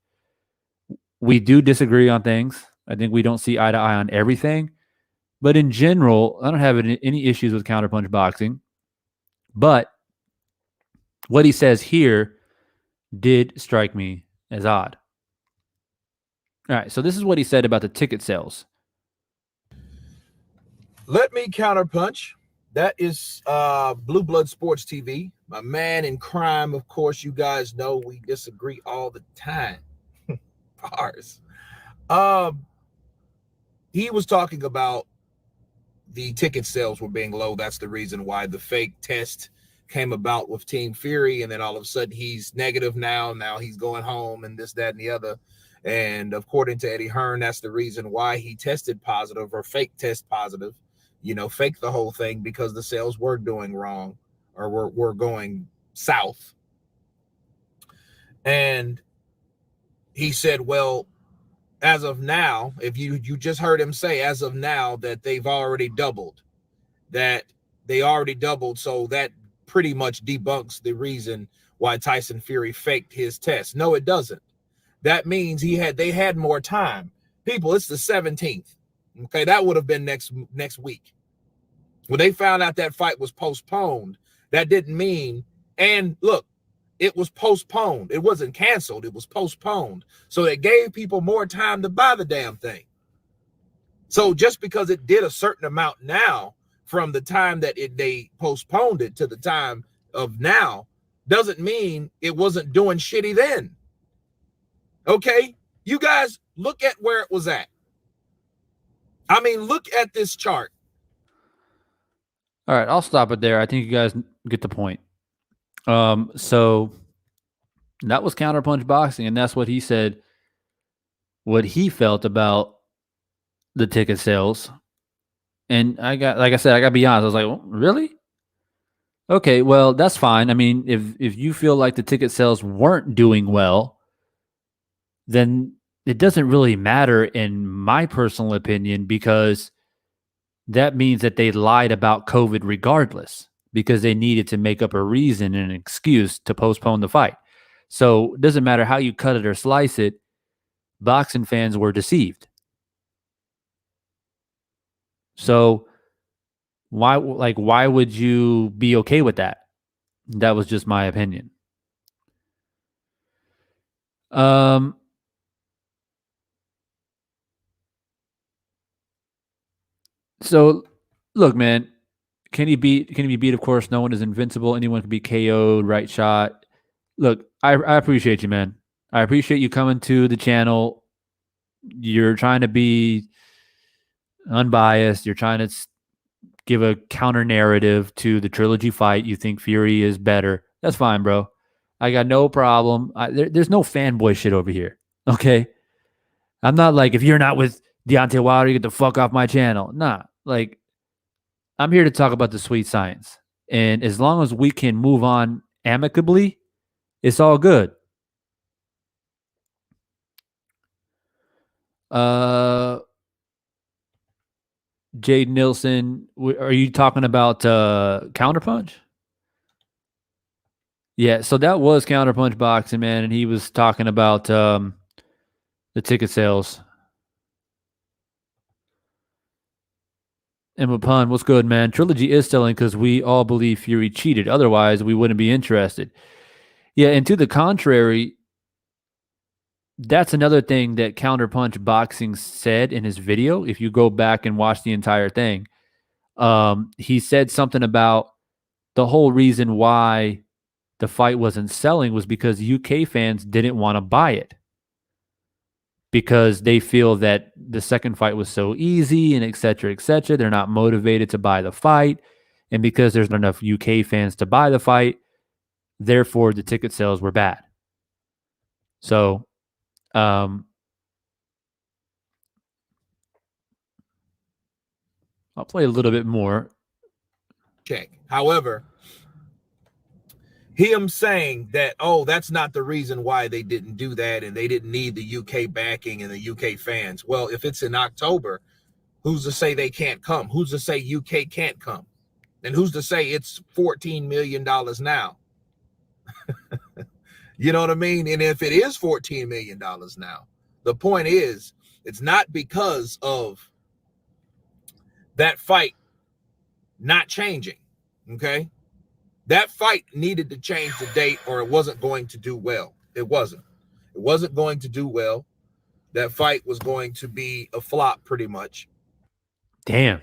We do disagree on things. I think we don't see eye to eye on everything, but in general, I don't have any issues with Counterpunch Boxing. But what he says here did strike me as odd. All right, so this is what he said about the ticket sales. Let me counterpunch. That is Blue Blood Sports TV. My man in crime, of course, you guys know we disagree all the time. Ours. He was talking about the ticket sales were being low. That's the reason why the fake test came about with Team Fury, and then all of a sudden he's negative now. Now he's going home and this, that, and the other. And according to Eddie Hearn, that's the reason why he tested positive or fake test positive. You know, fake the whole thing because the sales were doing wrong or were going south. And he said, well, as of now, if you just heard him say as of now that they've already doubled, that they already doubled. So that pretty much debunks the reason why Tyson Fury faked his test. No, it doesn't. That means they had more time. People, it's the 17th. Okay, that would have been next week. When they found out that fight was postponed, that didn't mean, and look, it was postponed. It wasn't canceled. It was postponed. So it gave people more time to buy the damn thing. So just because it did a certain amount now from the time that they postponed it to the time of now doesn't mean it wasn't doing shitty then. Okay? You guys look at where it was at. I mean, look at this chart. All right, I'll stop it there. I think you guys get the point. So that was Counterpunch Boxing, and that's what he said, what he felt about the ticket sales. And I gotta be honest, I was like, well, really? Okay, well, that's fine. I mean, if you feel like the ticket sales weren't doing well, then it doesn't really matter in my personal opinion, because that means that they lied about COVID regardless, because they needed to make up a reason and an excuse to postpone the fight. So it doesn't matter how you cut it or slice it, boxing fans were deceived. So why would you be okay with that? That was just my opinion. So look, man, can he be beat? Of course, no one is invincible. Anyone can be KO'd, right shot. Look, I appreciate you, man. I appreciate you coming to the channel. You're trying to be unbiased. You're trying to give a counter narrative to the Trilogy fight. You think Fury is better. That's fine, bro. I got no problem. There's no fanboy shit over here. Okay? I'm not like, if you're not with Deontay Wilder, you get the fuck off my channel. Nah. Like, I'm here to talk about the sweet science. And as long as we can move on amicably, it's all good. Jade Nilsson, are you talking about Counterpunch? Yeah, so that was Counterpunch Boxing, man, and he was talking about the ticket sales. Emma Pun, what's good, man? Trilogy is selling because we all believe Fury cheated. Otherwise, we wouldn't be interested. Yeah, and to the contrary, that's another thing that Counterpunch Boxing said in his video. If you go back and watch the entire thing, he said something about the whole reason why the fight wasn't selling was because UK fans didn't want to buy it because they feel that the second fight was so easy and et cetera, et cetera. They're not motivated to buy the fight. And because there's not enough UK fans to buy the fight, therefore the ticket sales were bad. So, I'll play a little bit more. Check. However, him saying that, oh, that's not the reason why they didn't do that and they didn't need the UK backing and the UK fans. Well, if it's in October, who's to say they can't come? Who's to say UK can't come? And who's to say it's $14 million now? You know what I mean? And if it is $14 million now, the point is, it's not because of that fight not changing, okay? That fight needed to change the date or it wasn't going to do well. It wasn't. It wasn't going to do well. That fight was going to be a flop pretty much. Damn.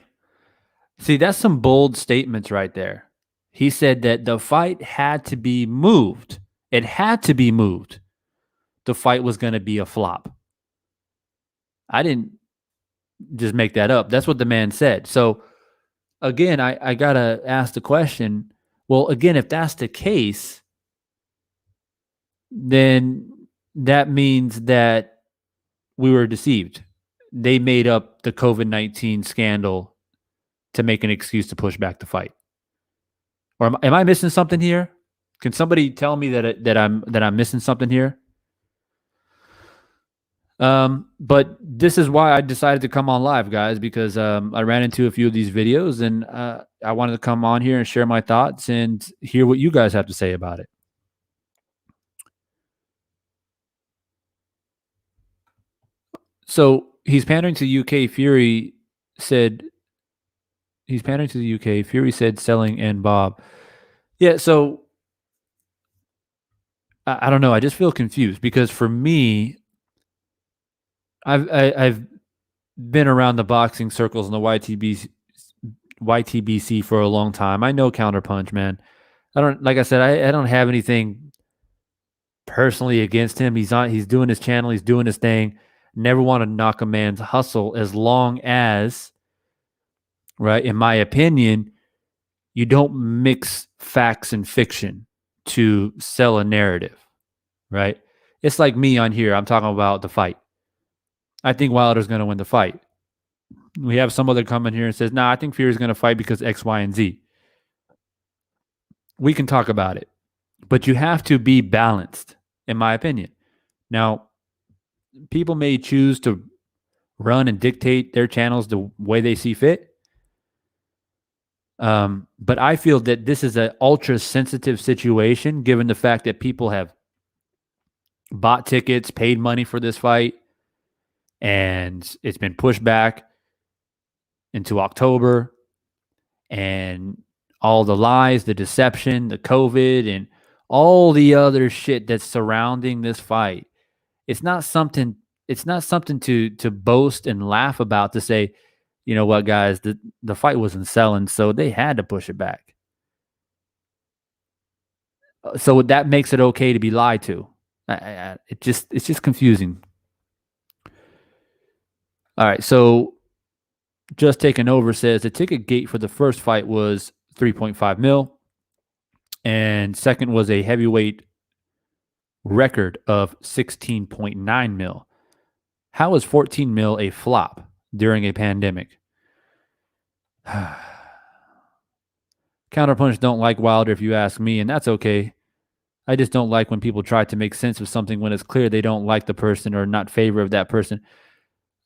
See, that's some bold statements right there. He said that the fight had to be moved. It had to be moved. The fight was going to be a flop. I didn't just make that up. That's what the man said. So, again, I got to ask the question, well, again, if that's the case, then that means that we were deceived. They made up the COVID-19 scandal to make an excuse to push back the fight. Or am I missing something here? Can somebody tell me that I'm missing something here? But this is why I decided to come on live, guys, because I ran into a few of these videos and I wanted to come on here and share my thoughts and hear what you guys have to say about it. So he's pandering to UK. Fury said he's pandering to the UK. Fury said selling and Bob. Yeah, so I don't know. I just feel confused because for me, I've been around the boxing circles and the YTBC for a long time. I know Counterpunch, man. Like I said, I don't have anything personally against him. He's doing his channel, he's doing his thing. Never want to knock a man's hustle as long as, right, in my opinion, you don't mix facts and fiction to sell a narrative, right? It's like me on here. I'm talking about the fight. I think Wilder's going to win the fight. We have some other come in here and says, nah, I think Fury's going to fight because X, Y, and Z. We can talk about it. But you have to be balanced, in my opinion. Now, people may choose to run and dictate their channels the way they see fit. But I feel that this is an ultra sensitive situation, given the fact that people have bought tickets, paid money for this fight, and it's been pushed back into October, and all the lies, the deception, the COVID, and all the other shit that's surrounding this fight. It's not something to boast and laugh about, to say, you know what, guys, the fight wasn't selling, so they had to push it back. So that makes it okay to be lied to. It's just confusing. All right, so Just Taking Over says the ticket gate for the first fight was 3.5 mil, and second was a heavyweight record of 16.9 mil. How is 14 mil a flop during a pandemic? Counterpunch don't like Wilder, if you ask me, and that's okay. I just don't like when people try to make sense of something when it's clear they don't like the person or not favor of that person.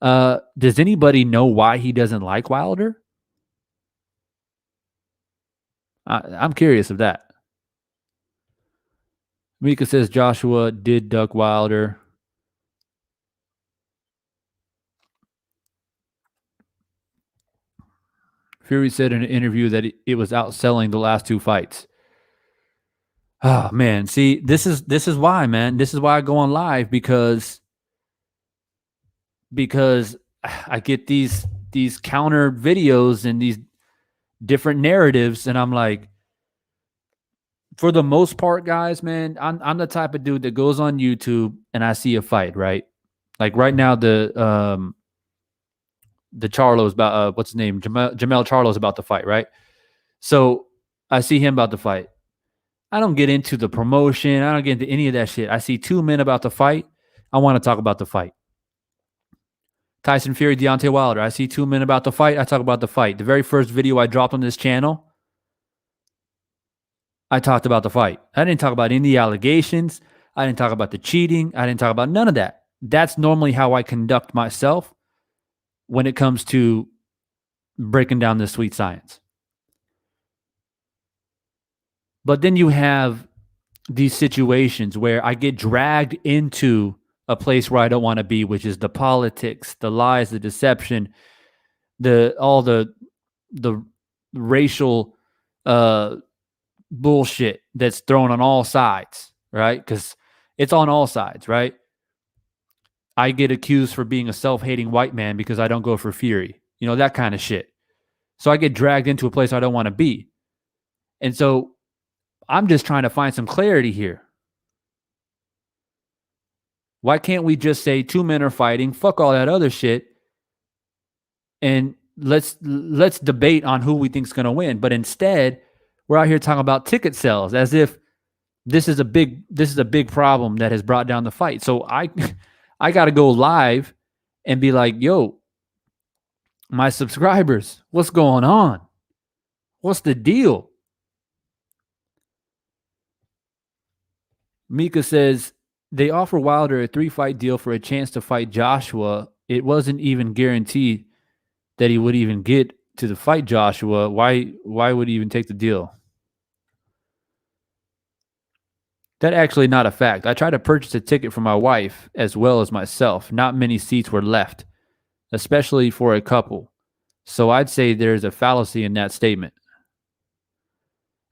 Does anybody know why he doesn't like Wilder? I'm curious of that. Mika says Joshua did duck Wilder. Fury said in an interview that it was outselling the last 2 fights. Oh man, see, this is why, man. This is why I go on live because I get these counter videos and these different narratives, and I'm like, for the most part, guys, man, I'm the type of dude that goes on YouTube and I see a fight, right? Like right now, the Charlo's about what's his name? Jamel Charlo's about to fight, right? So I see him about to fight. I don't get into the promotion. I don't get into any of that shit. I see 2 men about to fight. I want to talk about the fight. Tyson Fury, Deontay Wilder. I see 2 men about to fight. I talk about the fight. The very first video I dropped on this channel, I talked about the fight. I didn't talk about any of the allegations. I didn't talk about the cheating. I didn't talk about none of that. That's normally how I conduct myself when it comes to breaking down this sweet science. But then you have these situations where I get dragged into a place where I don't want to be, which is the politics, the lies, the deception, all the racial bullshit that's thrown on all sides, right? Because it's on all sides, right? I get accused for being a self-hating white man because I don't go for Fury, that kind of shit. So I get dragged into a place I don't want to be. And so I'm just trying to find some clarity here. Why can't we just say 2 men are fighting, fuck all that other shit, and let's debate on who we think is going to win? But instead, we're out here talking about ticket sales as if this is a big problem that has brought down the fight. So I got to go live and be like, yo, my subscribers, what's going on? What's the deal? Mika says, they offer Wilder a 3-fight deal for a chance to fight Joshua. It wasn't even guaranteed that he would even get to the fight Joshua. Why would he even take the deal? That's actually not a fact. I tried to purchase a ticket for my wife as well as myself. Not many seats were left, especially for a couple. So I'd say there's a fallacy in that statement.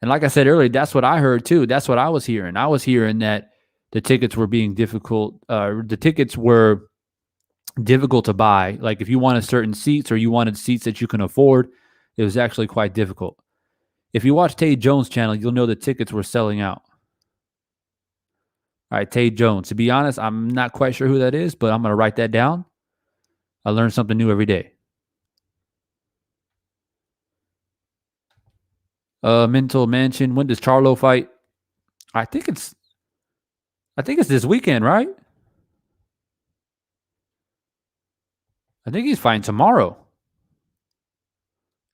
And like I said earlier, that's what I heard too. That's what I was hearing. I was hearing that the tickets were being difficult. The tickets were difficult to buy. Like if you wanted certain seats or you wanted seats that you can afford, it was actually quite difficult. If you watch Tay Jones' channel, you'll know the tickets were selling out. All right, Tay Jones. To be honest, I'm not quite sure who that is, but I'm going to write that down. I learn something new every day. Mental Mansion. When does Charlo fight? I think it's this weekend, right? I think he's fighting tomorrow.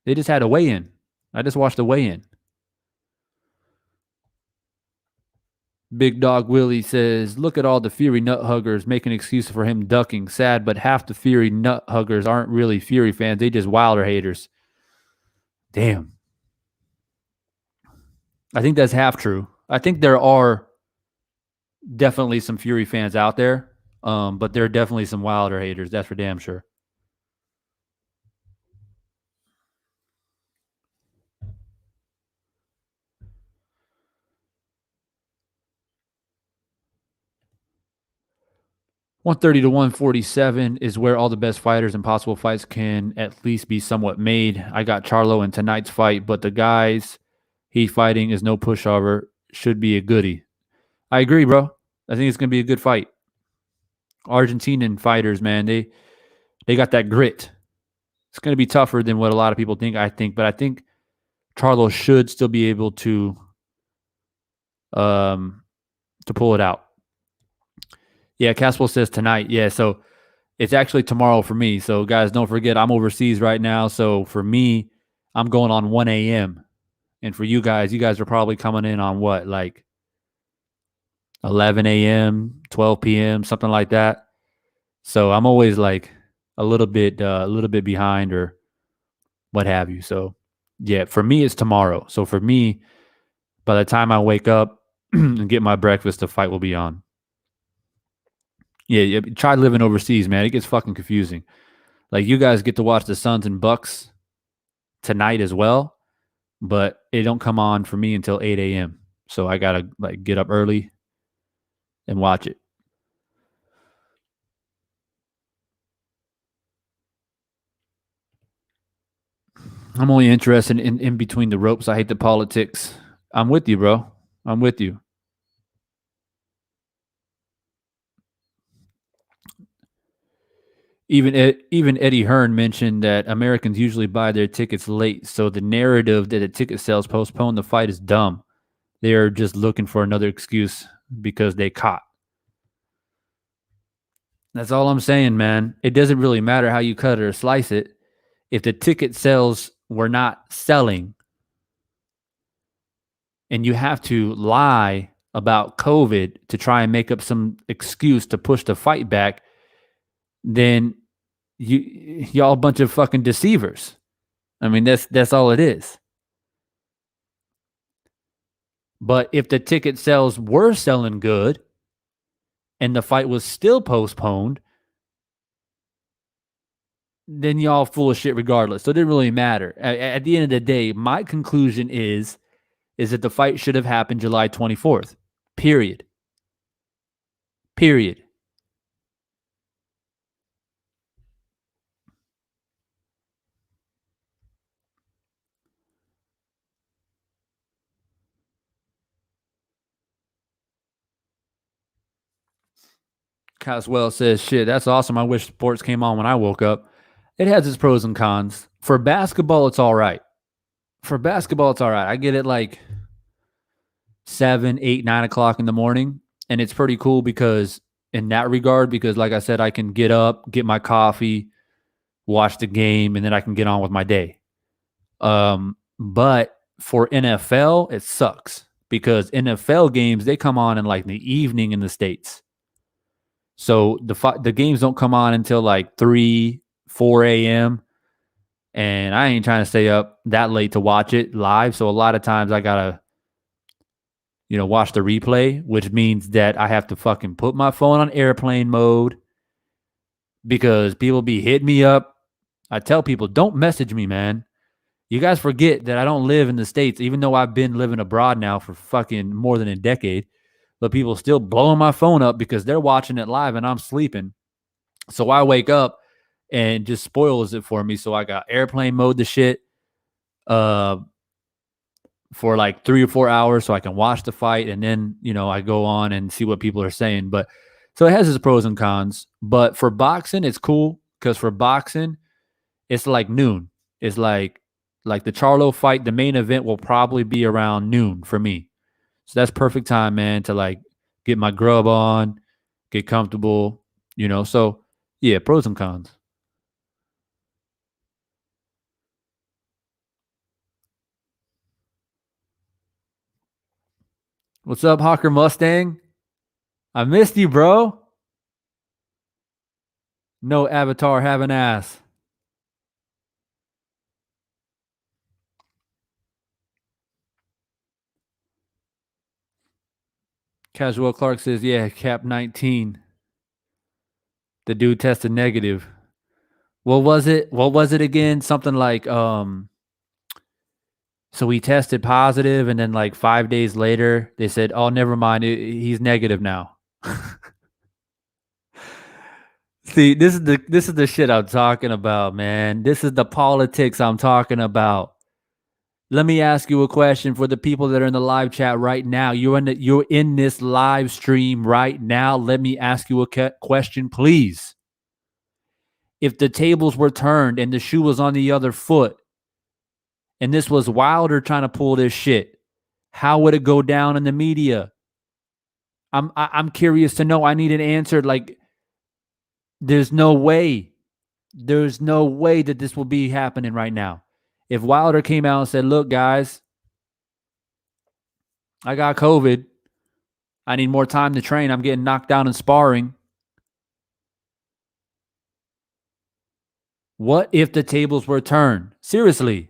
They just had a weigh-in. I just watched the weigh-in. Big Dog Willie says, look at all the Fury nut huggers making excuses for him ducking. Sad, but half the Fury nut huggers aren't really Fury fans. They just Wilder haters. Damn. I think that's half true. I think there are definitely some Fury fans out there, but there are definitely some Wilder haters. That's for damn sure. $130 to $147 is where all the best fighters and possible fights can at least be somewhat made. I got Charlo in tonight's fight, but the guys he's fighting is no pushover. Should be a goodie. I agree, bro. I think it's going to be a good fight. Argentinian fighters, man, they got that grit. It's going to be tougher than what a lot of people think, but I think Charlo should still be able to pull it out. Yeah, Caswell says tonight. Yeah, so it's actually tomorrow for me. So, guys, don't forget, I'm overseas right now. So, for me, I'm going on 1 a.m. And for you guys are probably coming in on what, like 11 a.m., 12 p.m., something like that. So, I'm always like a little bit behind or what have you. So, yeah, for me, it's tomorrow. So, for me, by the time I wake up and get my breakfast, the fight will be on. Yeah, try living overseas, man. It gets fucking confusing. Like, you guys get to watch the Suns and Bucks tonight as well, but it don't come on for me until 8 a.m. So I gotta like get up early and watch it. I'm only interested in between the ropes. I hate the politics. I'm with you, bro. I'm with you. Even Eddie Hearn mentioned that Americans usually buy their tickets late, so the narrative that the ticket sales postpone the fight is dumb. They are just looking for another excuse because they caught. That's all I'm saying, man. It doesn't really matter how you cut it or slice it. If the ticket sales were not selling and you have to lie about COVID to try and make up some excuse to push the fight back, then y'all a bunch of fucking deceivers. I mean, that's all it is. But if the ticket sales were selling good and the fight was still postponed, then y'all full of shit regardless. So it didn't really matter. At the end of the day, my conclusion is that the fight should have happened July 24th. Period. Period. Caswell says, shit, that's awesome. I wish sports came on when I woke up. It has its pros and cons. For basketball, it's all right. I get it like 7, 8, 9 o'clock in the morning. And it's pretty cool because in that regard, because like I said, I can get up, get my coffee, watch the game, and then I can get on with my day. But for NFL, it sucks because NFL games, they come on in like the evening in the States. So the games don't come on until like 3, 4 a.m. And I ain't trying to stay up that late to watch it live. So a lot of times I gotta, watch the replay, which means that I have to fucking put my phone on airplane mode because people be hitting me up. I tell people, don't message me, man. You guys forget that I don't live in the States, even though I've been living abroad now for fucking more than a decade. But people still blowing my phone up because they're watching it live and I'm sleeping. So I wake up and just spoils it for me. So I got airplane mode the shit for like 3 or 4 hours so I can watch the fight. And then, I go on and see what people are saying. But so it has its pros and cons. But for boxing, it's cool because for boxing, it's like noon. It's like the Charlo fight, the main event will probably be around noon for me. So that's perfect time, man, to like get my grub on, get comfortable, So yeah, pros and cons. What's up, Hawker Mustang? I missed you, bro. No avatar have an ass. Casual Clark says, yeah, Cap 19. The dude tested negative. What was it? What was it again? Something like so he tested positive and then like 5 days later they said, "Oh, never mind. He's negative now." See, this is the shit I'm talking about, man. This is the politics I'm talking about. Let me ask you a question for the people that are in the live chat right now. You're in this live stream right now. Let me ask you a question, please. If the tables were turned and the shoe was on the other foot, and this was Wilder trying to pull this shit, how would it go down in the media? I'm curious to know. I need an answer. Like, there's no way that this will be happening right now. If Wilder came out and said, "Look, guys, I got COVID. I need more time to train. I'm getting knocked down in sparring." What if the tables were turned? Seriously.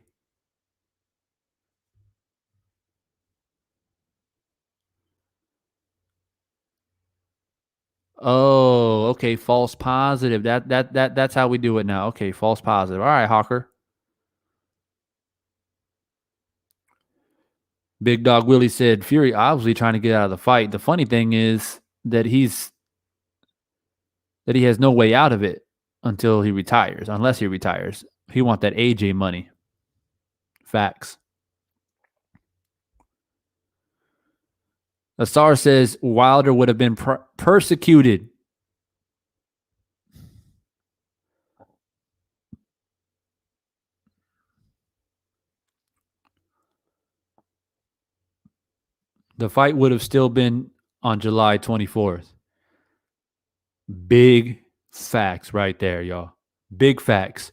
Oh, okay. False positive. That's how we do it now. Okay, false positive. All right, Hawker. Big Dog Willie said Fury obviously trying to get out of the fight. The funny thing is that he has no way out of it until he retires, unless he retires. He want that AJ money. Facts. Asar says Wilder would have been persecuted. The fight would have still been on July 24th. Big facts right there, y'all. Big facts.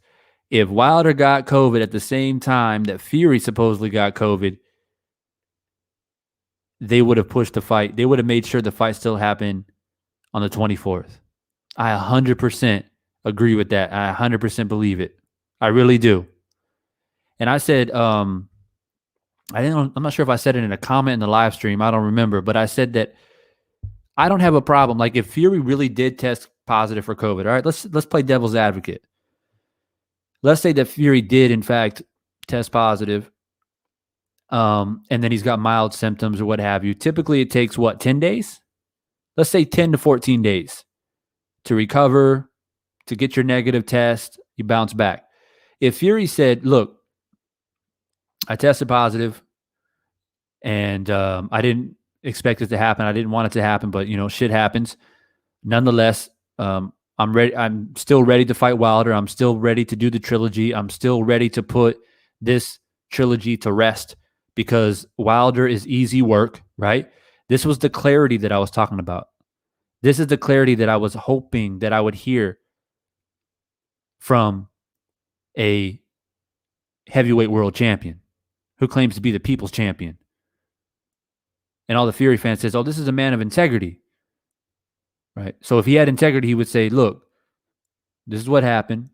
If Wilder got COVID at the same time that Fury supposedly got COVID, they would have pushed the fight. They would have made sure the fight still happened on the 24th. I 100% agree with that. I 100% believe it. I really do. And I said, I'm not sure if I said it in a comment in the live stream. I don't remember, but I said that I don't have a problem. Like if Fury really did test positive for COVID, all right, let's play devil's advocate. Let's say that Fury did in fact test positive, and then he's got mild symptoms or what have you. Typically, it takes 10 days? Let's say 10 to 14 days to recover, to get your negative test, you bounce back. If Fury said, look, I tested positive and I didn't expect it to happen. I didn't want it to happen, but shit happens. Nonetheless, I'm ready. I'm still ready to fight Wilder. I'm still ready to do the trilogy. I'm still ready to put this trilogy to rest because Wilder is easy work, right? This was the clarity that I was talking about. This is the clarity that I was hoping that I would hear from a heavyweight world champion who claims to be the people's champion. And all the Fury fans says, oh, this is a man of integrity. Right? So if he had integrity, he would say, look, this is what happened.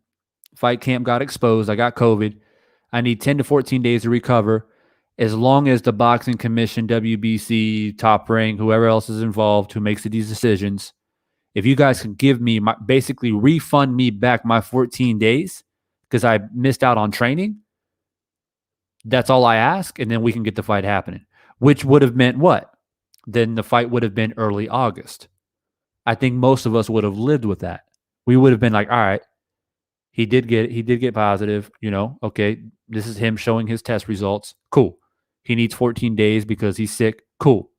Fight camp got exposed. I got COVID. I need 10 to 14 days to recover. As long as the boxing commission, WBC, Top Rank, whoever else is involved who makes these decisions, if you guys can give me, basically refund me back my 14 days because I missed out on training, that's all I ask, and then we can get the fight happening, which would have meant what? Then the fight would have been early August. I think most of us would have lived with that. We would have been like, all right, he did get positive, okay, this is him showing his test results. Cool. He needs 14 days because he's sick. Cool.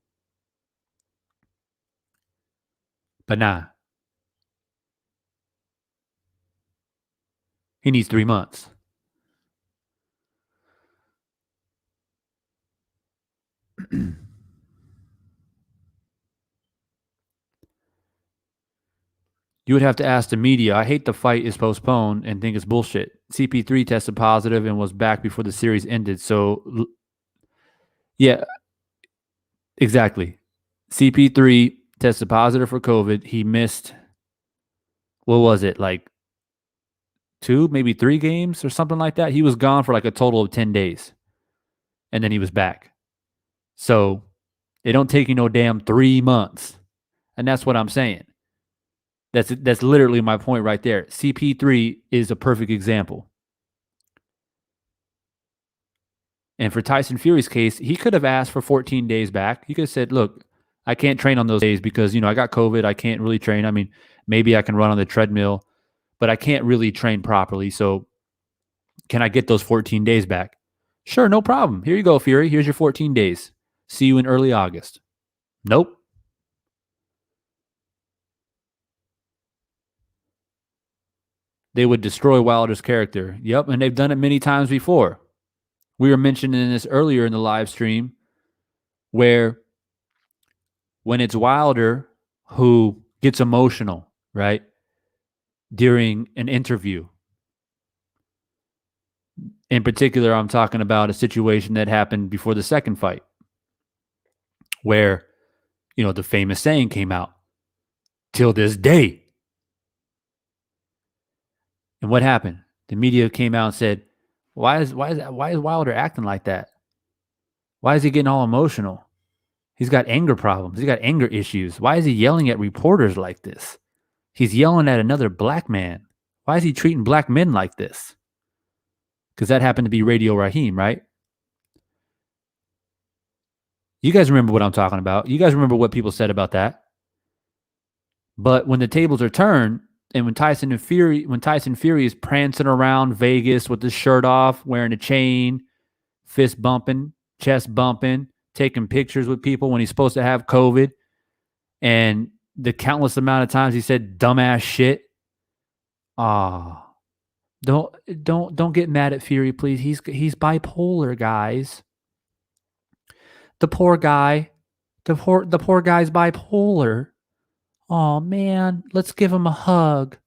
But nah. He needs 3 months. You would have to ask the media. I hate the fight is postponed and think it's bullshit. CP3 tested positive and was back before the series ended. So, yeah, exactly. CP3 tested positive for COVID. He missed, what was it, like 2, maybe 3 games or something like that. He was gone for like a total of 10 days. And then he was back. So, it don't take you no damn 3 months. And that's what I'm saying. That's literally my point right there. CP3 is a perfect example. And for Tyson Fury's case, he could have asked for 14 days back. He could have said, look, I can't train on those days because, I got COVID. I can't really train. I mean, maybe I can run on the treadmill, but I can't really train properly. So can I get those 14 days back? Sure, no problem. Here you go, Fury. Here's your 14 days. See you in early August. Nope. They would destroy Wilder's character. Yep, and they've done it many times before. We were mentioning this earlier in the live stream where when it's Wilder who gets emotional, right, during an interview. In particular, I'm talking about a situation that happened before the second fight where, the famous saying came out, till this day. And what happened? The media came out and said, why is Wilder acting like that? Why is he getting all emotional? He's got anger problems. He's got anger issues. Why is he yelling at reporters like this? He's yelling at another black man. Why is he treating black men like this? Because that happened to be Radio Raheem, right? You guys remember what I'm talking about. You guys remember what people said about that. But when the tables are turned, and when Tyson Fury is prancing around Vegas with his shirt off, wearing a chain, fist bumping, chest bumping, taking pictures with people when he's supposed to have COVID, and the countless amount of times he said dumbass shit. Ah, don't get mad at Fury, please. He's bipolar, guys. The poor guy, the poor guy's bipolar. Oh man, let's give him a hug.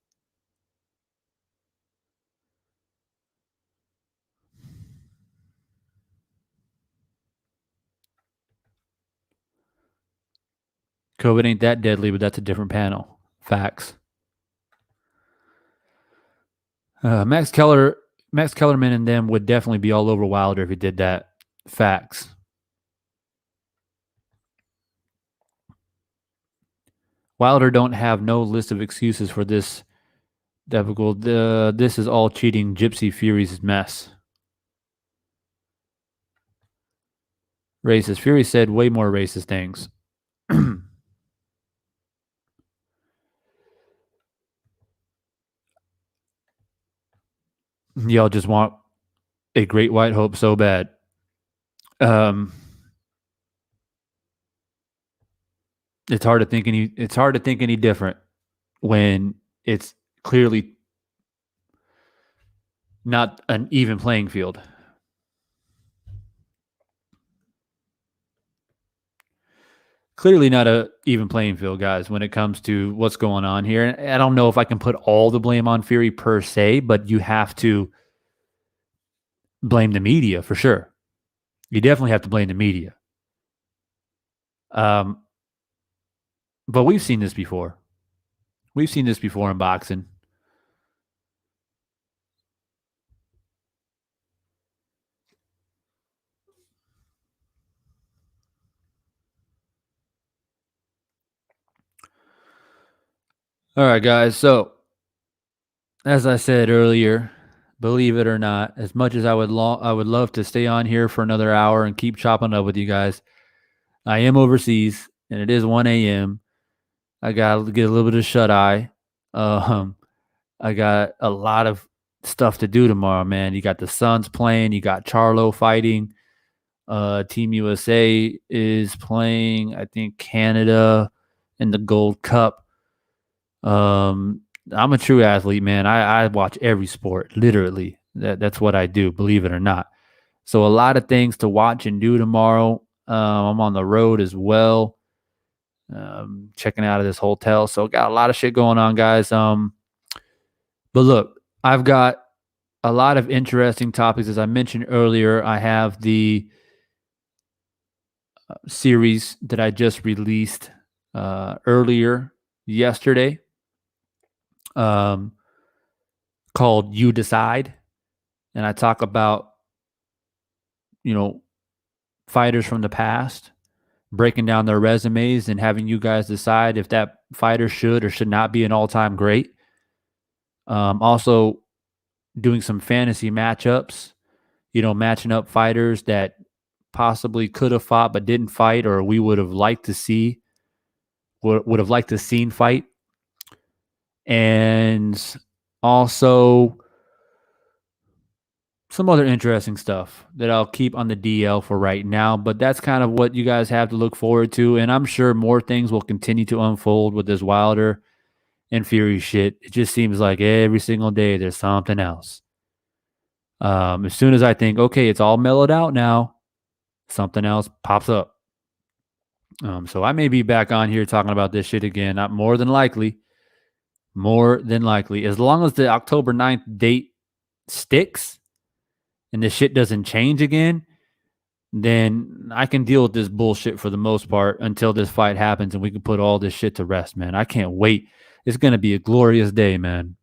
COVID ain't that deadly, but that's a different panel. Facts. Max Kellerman and them would definitely be all over Wilder if he did that. Facts. Wilder don't have no list of excuses for this debacle. This is all cheating Gypsy Fury's mess. Racist. Fury said way more racist things. Y'all just want a great white hope so bad. It's hard to think any different when it's clearly not an even playing field. Clearly not a even playing field, guys, when it comes to what's going on here. And I don't know if I can put all the blame on Fury per se, but you have to blame the media for sure. You definitely have to blame the media. But we've seen this before. We've seen this before in boxing. All right, guys. So, as I said earlier, believe it or not, as much as I would love to stay on here for another hour and keep chopping up with you guys, I am overseas and it is 1 a.m. I got to get a little bit of shut eye. I got a lot of stuff to do tomorrow, man. You got the Suns playing, you got Charlo fighting. Team USA is playing, I think, Canada in the Gold Cup. I'm a true athlete, man. I watch every sport, literally. That's what I do, believe it or not. So a lot of things to watch and do tomorrow. I'm on the road as well, checking out of this hotel. So got a lot of shit going on, guys. But look, I've got a lot of interesting topics. As I mentioned earlier, I have the series that I just released earlier yesterday, called You Decide. And I talk about, fighters from the past, breaking down their resumes and having you guys decide if that fighter should or should not be an all-time great. Also doing some fantasy matchups, matching up fighters that possibly could have fought but didn't fight, or we would have liked to see, would have liked to seen fight. And also some other interesting stuff that I'll keep on the DL for right now, but that's kind of what you guys have to look forward to. And I'm sure more things will continue to unfold with this Wilder and Fury shit. It just seems like every single day there's something else. As soon as I think, okay, it's all mellowed out now, something else pops up. So I may be back on here talking about this shit again, not more than likely. More than likely. As long as the October 9th date sticks and this shit doesn't change again, then I can deal with this bullshit for the most part until this fight happens and we can put all this shit to rest, man. I can't wait. It's going to be a glorious day, man.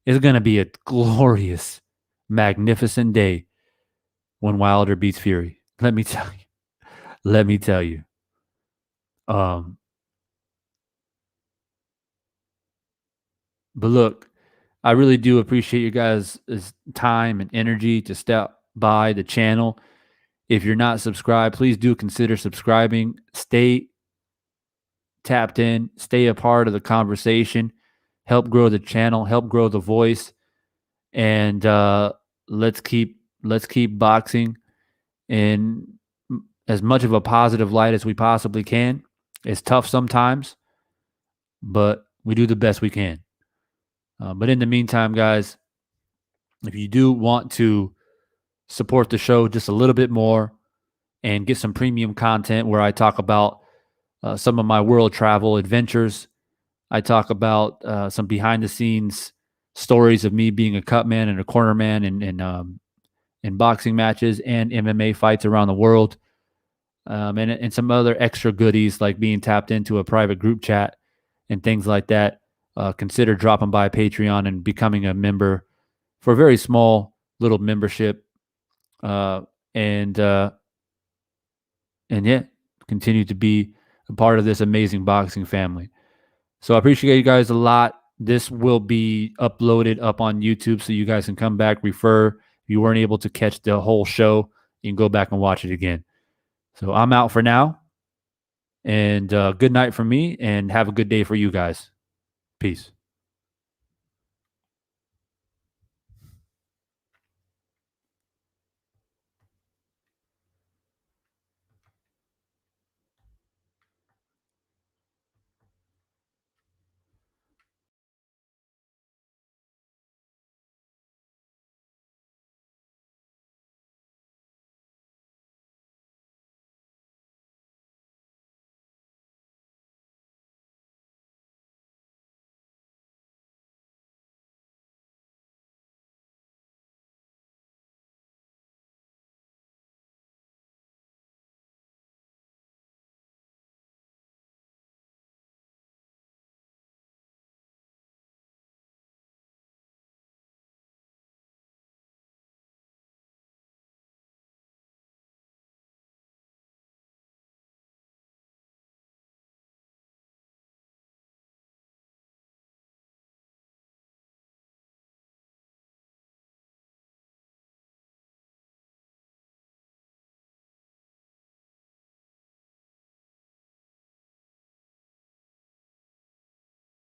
It's going to be a glorious, magnificent day when Wilder beats Fury. Let me tell you. Let me tell you. But look, I really do appreciate you guys' time and energy to step by the channel. If you're not subscribed, please do consider subscribing. Stay tapped in, stay a part of the conversation, help grow the channel, help grow the voice, and let's keep boxing in as much of a positive light as we possibly can. It's tough sometimes, but we do the best we can. But in the meantime, guys, if you do want to support the show just a little bit more and get some premium content where I talk about some of my world travel adventures, I talk about some behind the scenes stories of me being a cut man and a corner man in boxing matches and MMA fights around the world, and some other extra goodies like being tapped into a private group chat and things like that. Consider dropping by Patreon and becoming a member for a very small little membership, and yeah, continue to be a part of this amazing boxing family. So I appreciate you guys a lot. This will be uploaded up on YouTube so you guys can come back, refer. If you weren't able to catch the whole show, you can go back and watch it again. So I'm out for now. And good night from me, and have a good day for you guys. Peace.